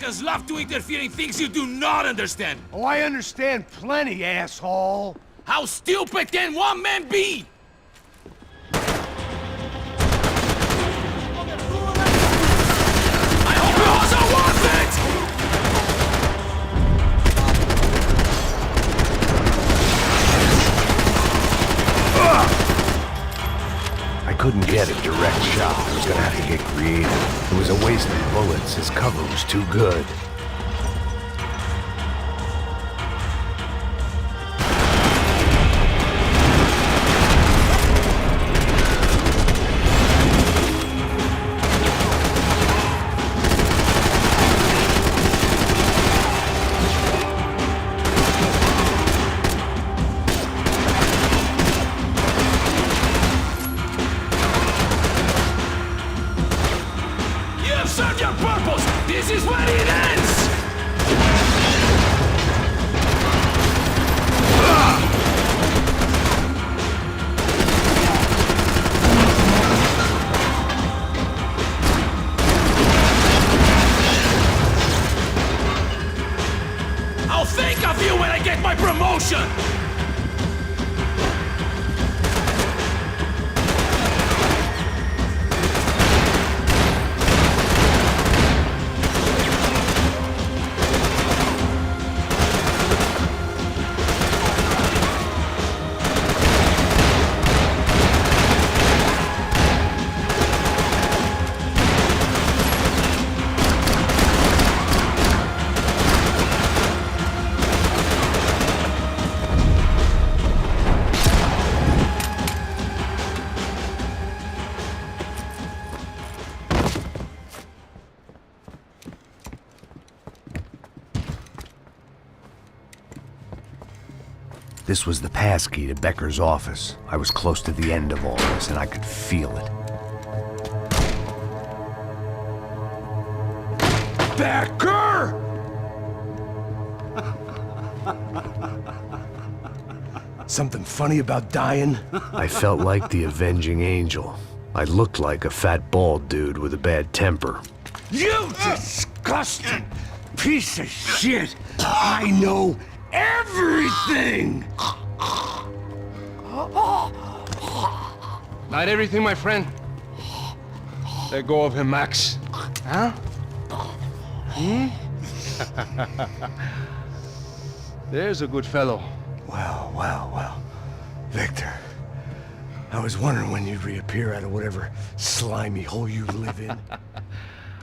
Americans love to interfere in things you do not understand. Oh, I understand plenty, asshole. How stupid can one man be? I hope yours are worth it! I couldn't get a direct shot. I was gonna have to get creative. It was a waste of bullets. His cover was too good. Serve your purpose! This is where it ends! I'll think of you when I get my promotion! This was the passkey to Becker's office. I was close to the end of all this, and I could feel it. Becker! Something funny about dying? I felt like the avenging angel. I looked like a fat bald dude with a bad temper. You disgusting piece of shit! I know everything! Not everything, my friend. Let go of him, Max. Huh? There's a good fellow. Well. Victor, I was wondering when you'd reappear out of whatever slimy hole you live in.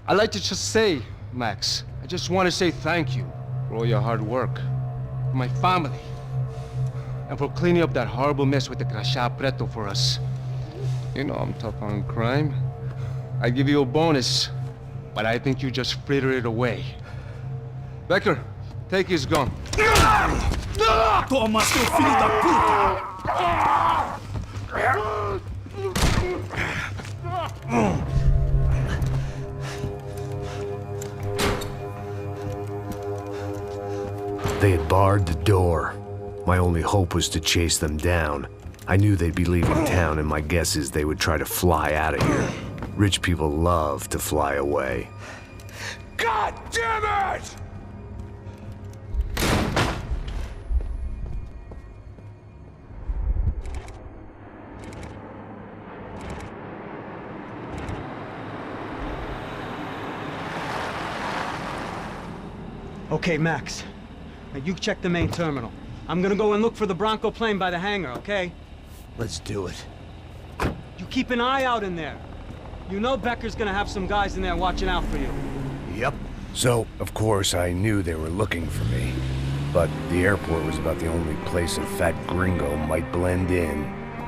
I'd like to just say, Max, I just want to say thank you for all your hard work, for my family, and for cleaning up that horrible mess with the Crachá Preto for us. You know I'm tough on crime. I give you a bonus, but I think you just fritter it away. Becker, take his gun. Toma, seu filho da puta! They had barred the door. My only hope was to chase them down. I knew they'd be leaving town, and my guess is they would try to fly out of here. Rich people love to fly away. God damn it! Okay, Max. Now you check the main terminal. I'm gonna go and look for the Bronco plane by the hangar, okay? Let's do it. You keep an eye out in there. You know Becker's gonna have some guys in there watching out for you. Yep. So, of course, I knew they were looking for me. But the airport was about the only place a fat gringo might blend in.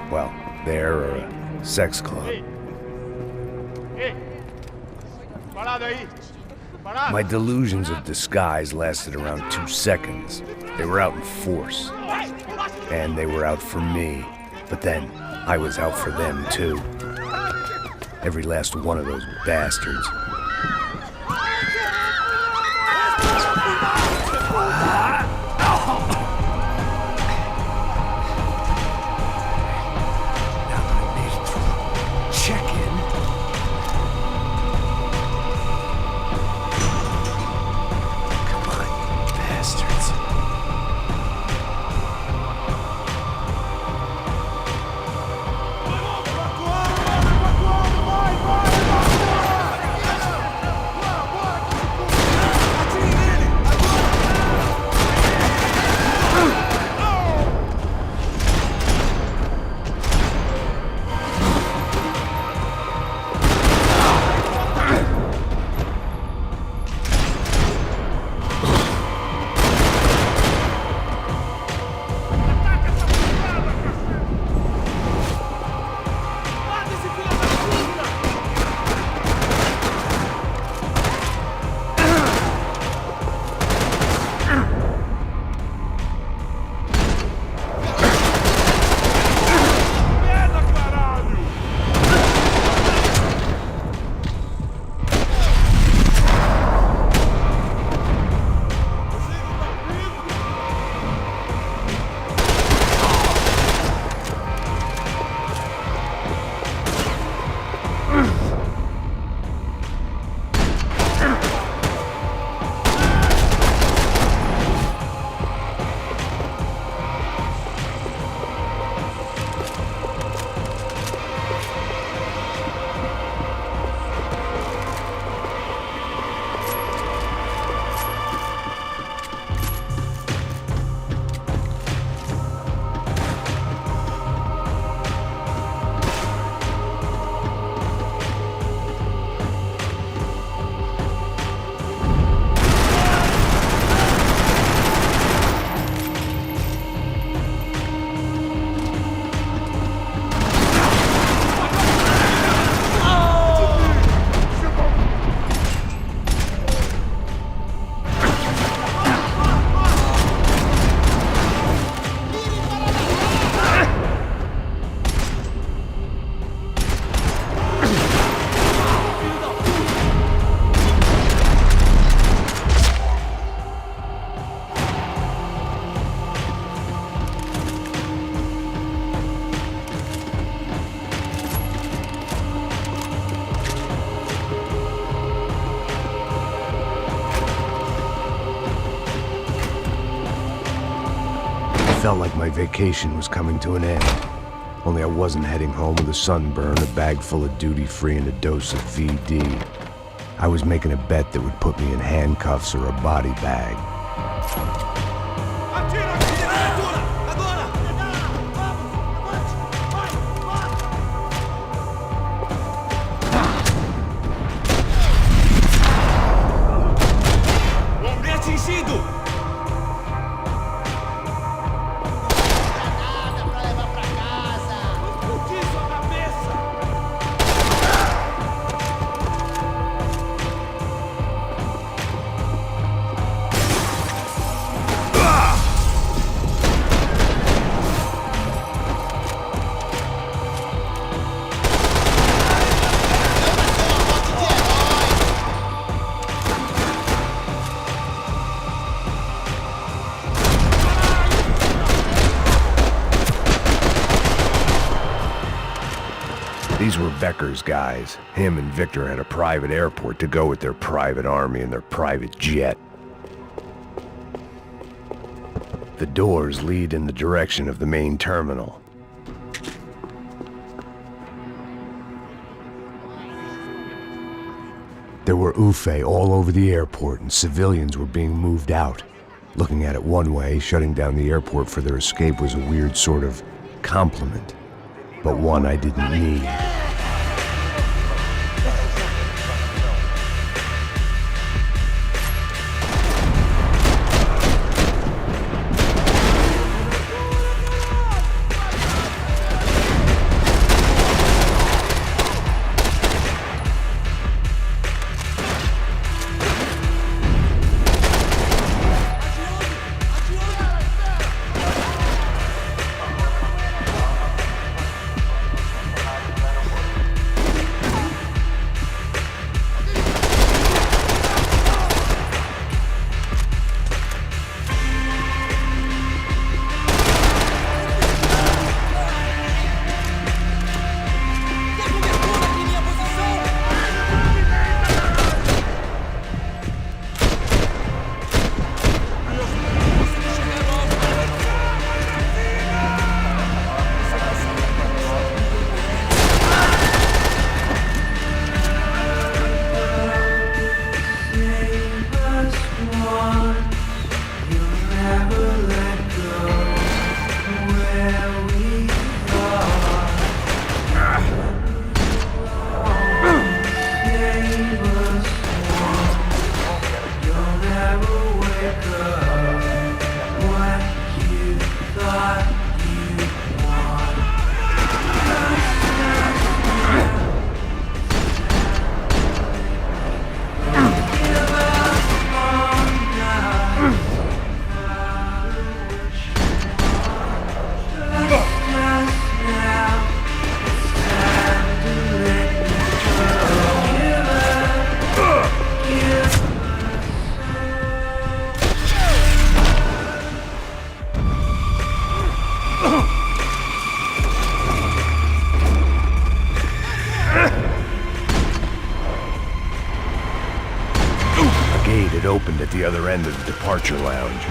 Well, there or a sex club. My delusions of disguise lasted around 2 seconds. They were out in force. And they were out for me. But then, I was out for them too. Every last one of those bastards. felt like my vacation was coming to an end. Only I wasn't heading home with a sunburn, a bag full of duty-free, and a dose of VD. I was making a bet that would put me in handcuffs or a body bag. These were Becker's guys. Him and Victor had a private airport to go with their private army and their private jet. The doors lead in the direction of the main terminal. There were UFE all over the airport, and civilians were being moved out. Looking at it one way, shutting down the airport for their escape was a weird sort of compliment, but one I didn't need. Opened at the other end of the departure lounge.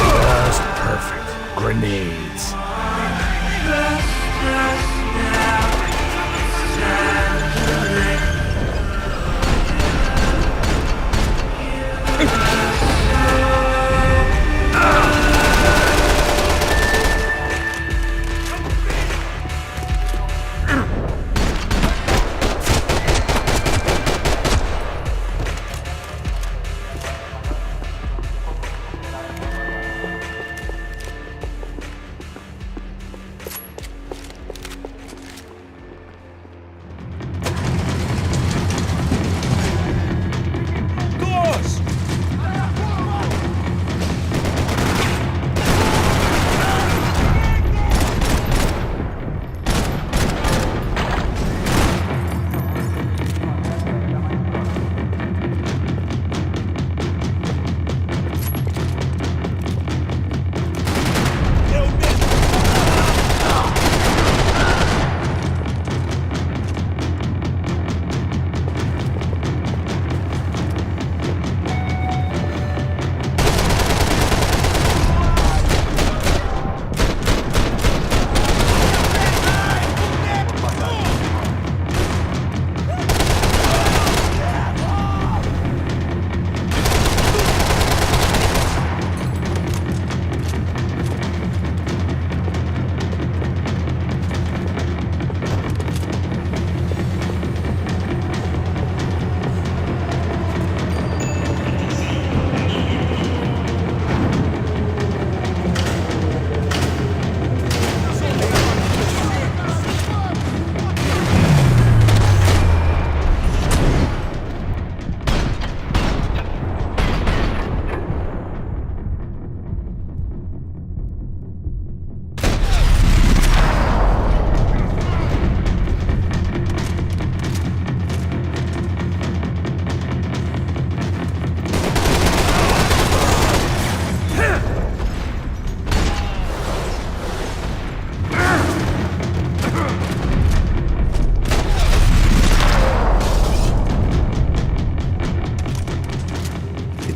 Just perfect. Grenades.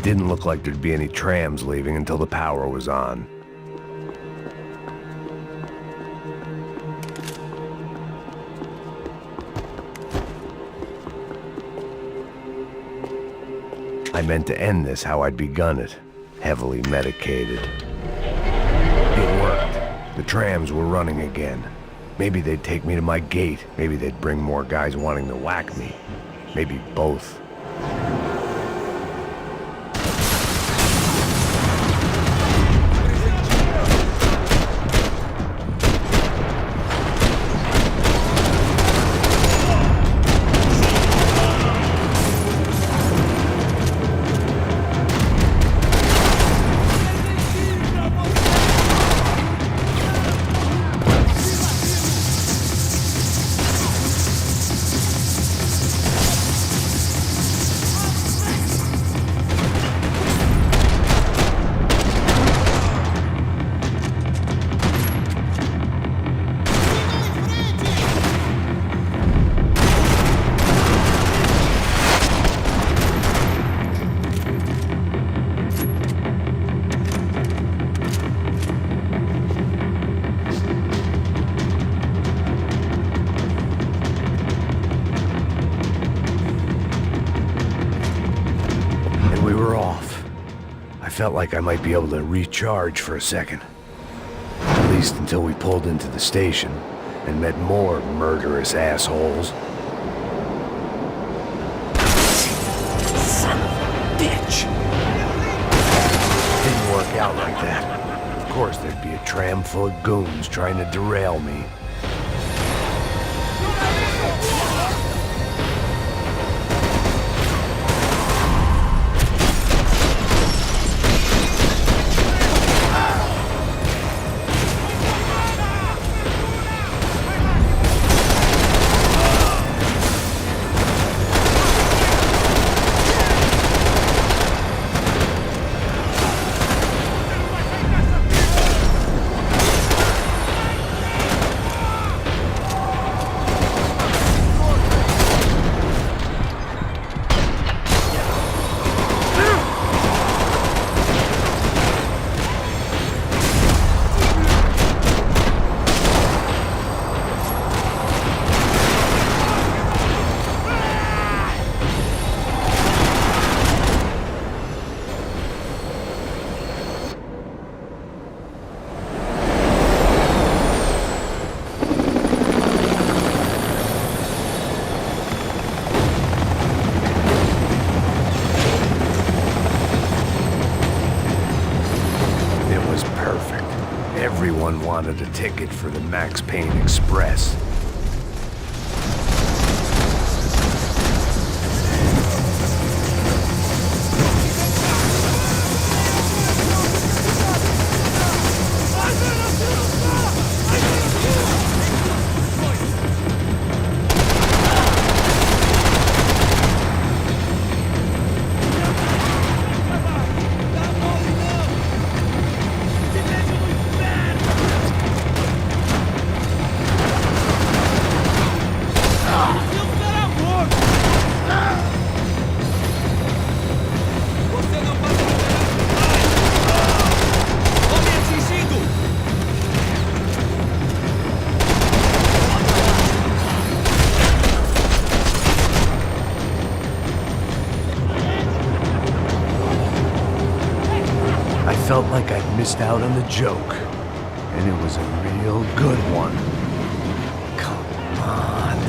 didn't look like there'd be any trams leaving until the power was on. I meant to end this how I'd begun it, heavily medicated. It worked. The trams were running again. Maybe they'd take me to my gate. Maybe they'd bring more guys wanting to whack me. Maybe both. Felt like I might be able to recharge for a second. At least until we pulled into the station and met more murderous assholes. Son of a bitch! Didn't work out like that. Of course there'd be a tram full of goons trying to derail me. Everyone wanted a ticket for the Max Payne Express. I felt like I'd missed out on the joke, and it was a real good one. Come on.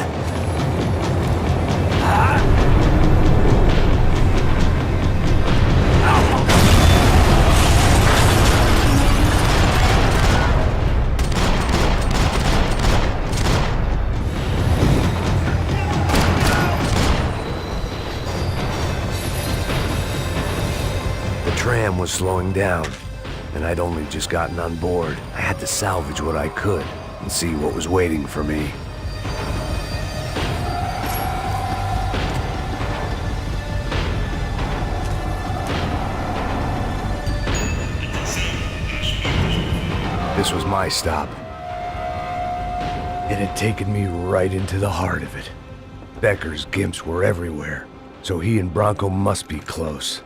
The tram was slowing down, and I'd only just gotten on board. I had to salvage what I could and see what was waiting for me. This was my stop. It had taken me right into the heart of it. Becker's gimps were everywhere, so he and Bronco must be close.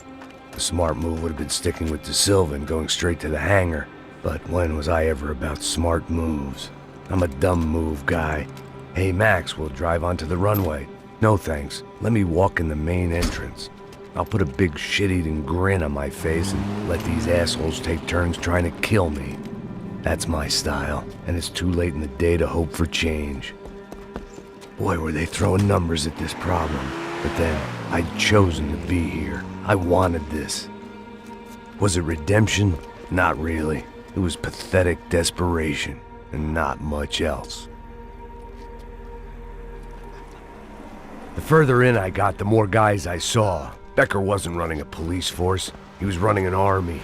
The smart move would have been sticking with De Silva and going straight to the hangar. But when was I ever about smart moves? I'm a dumb move guy. Hey Max, we'll drive onto the runway. No thanks, let me walk in the main entrance. I'll put a big shit-eating grin on my face and let these assholes take turns trying to kill me. That's my style, and it's too late in the day to hope for change. Boy, were they throwing numbers at this problem. But then, I'd chosen to be here. I wanted this. Was it redemption? Not really. It was pathetic desperation, and not much else. The further in I got, the more guys I saw. Becker wasn't running a police force. He was running an army.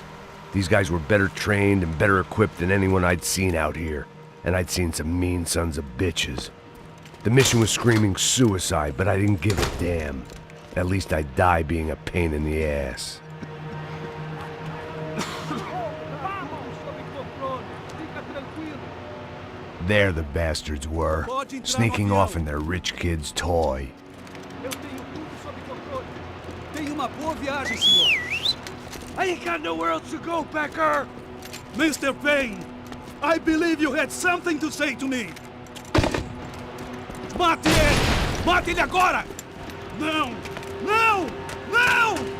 These guys were better trained and better equipped than anyone I'd seen out here. And I'd seen some mean sons of bitches. The mission was screaming suicide, but I didn't give a damn. At least I'd die being a pain in the ass. There the bastards were, sneaking off in their rich kid's toy. I ain't got nowhere else to go, Becker! Mr. Payne, I believe you had something to say to me. Mate ele! Mate ele agora! Não! Não! Não!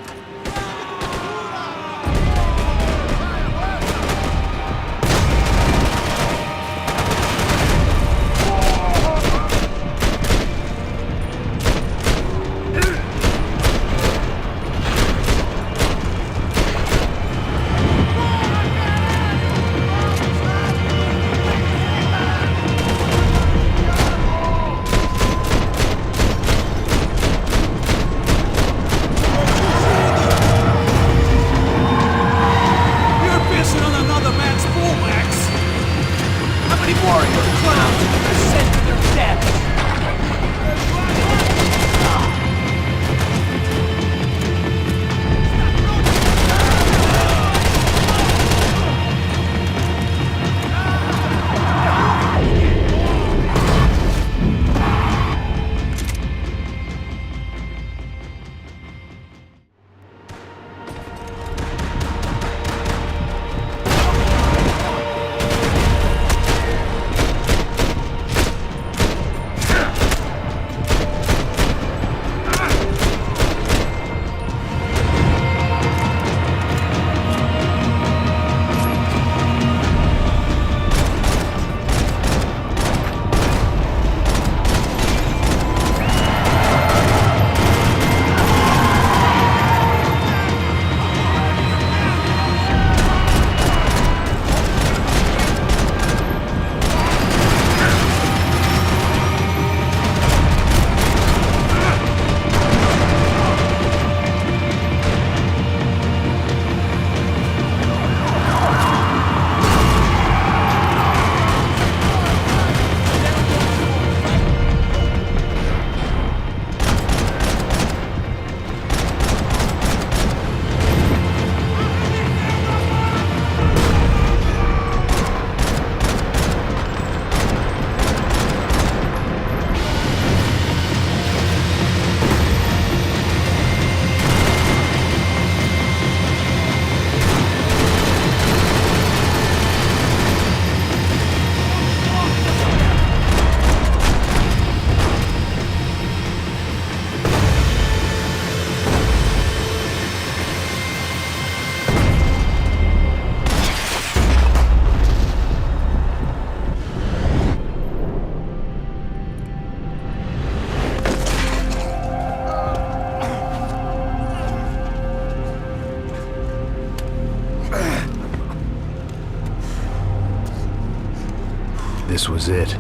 This was it.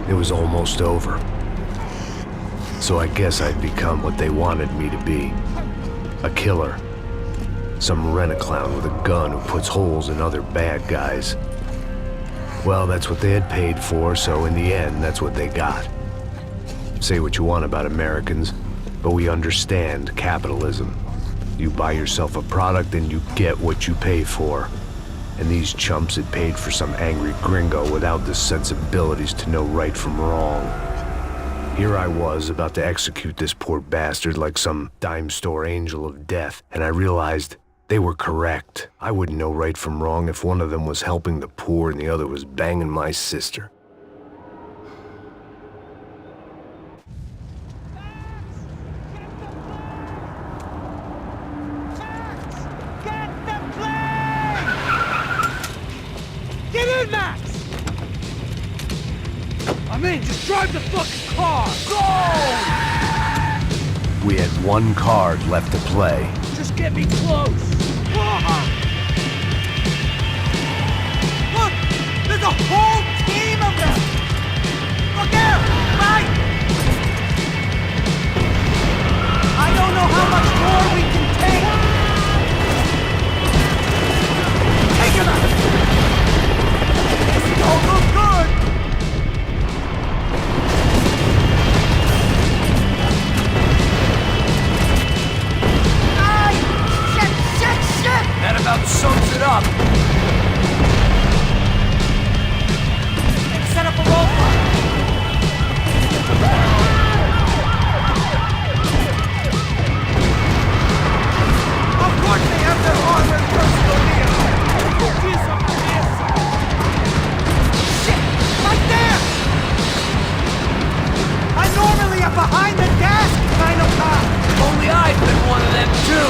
It was almost over. So I guess I'd become what they wanted me to be. A killer. Some rent-a-clown with a gun who puts holes in other bad guys. Well, that's what they had paid for, so in the end, that's what they got. Say what you want about Americans, but we understand capitalism. You buy yourself a product and you get what you pay for. And these chumps had paid for some angry gringo without the sensibilities to know right from wrong. Here I was, about to execute this poor bastard like some dime store angel of death, and I realized They were correct. I wouldn't know right from wrong if one of them was helping the poor and the other was banging my sister. Get in, Max! I'm in, just drive the fucking car! Go! We had one card left to play. Just get me close! Look! There's a whole team of them! Look there! Right! I don't know how much more we can take! Take him out! This don't look good! That about sums it up. Set up a roadblock. Of course they have their armored personal vehicle. Shit! Right there! I'm normally a behind-the-desk kind of cop. Only I've been one of them too.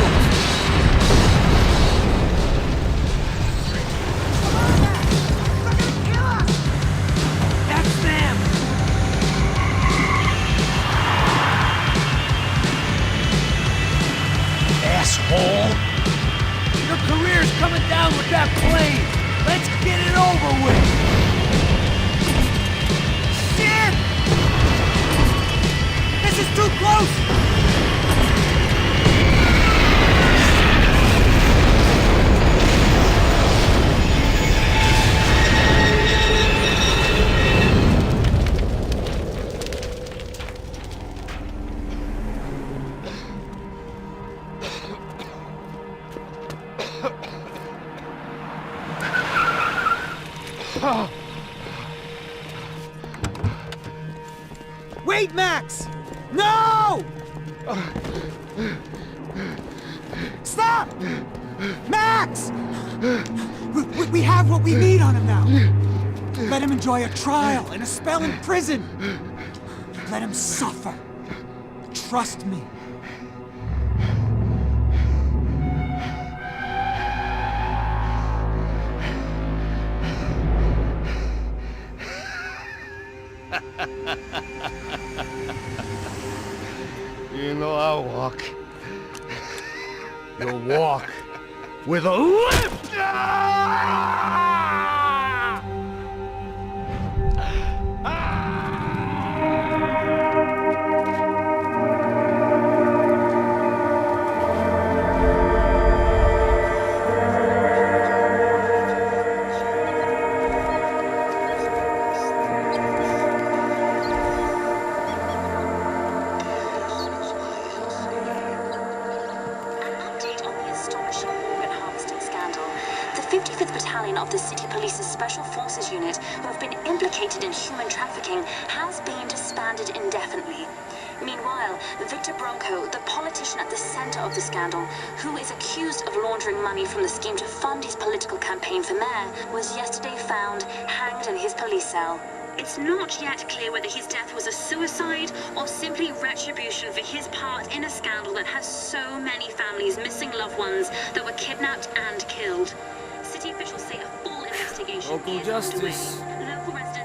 Asshole! Your career's coming down with that plane! Let's get it over with! Shit! This is too close! Wait, Max! No! Stop! Max! We have what we need on him now. Let him enjoy a trial and a spell in prison. Let him suffer. Trust me. You know I'll walk. You'll walk with a lift! Of the City Police's Special Forces Unit, who have been implicated in human trafficking, has been disbanded indefinitely. Meanwhile, Victor Bronco, the politician at the center of the scandal, who is accused of laundering money from the scheme to fund his political campaign for mayor, was yesterday found hanged in his police cell. It's not yet clear whether his death was a suicide or simply retribution for his part in a scandal that has so many families missing loved ones that were kidnapped and killed. City officials say a full investigation is underway. Local residents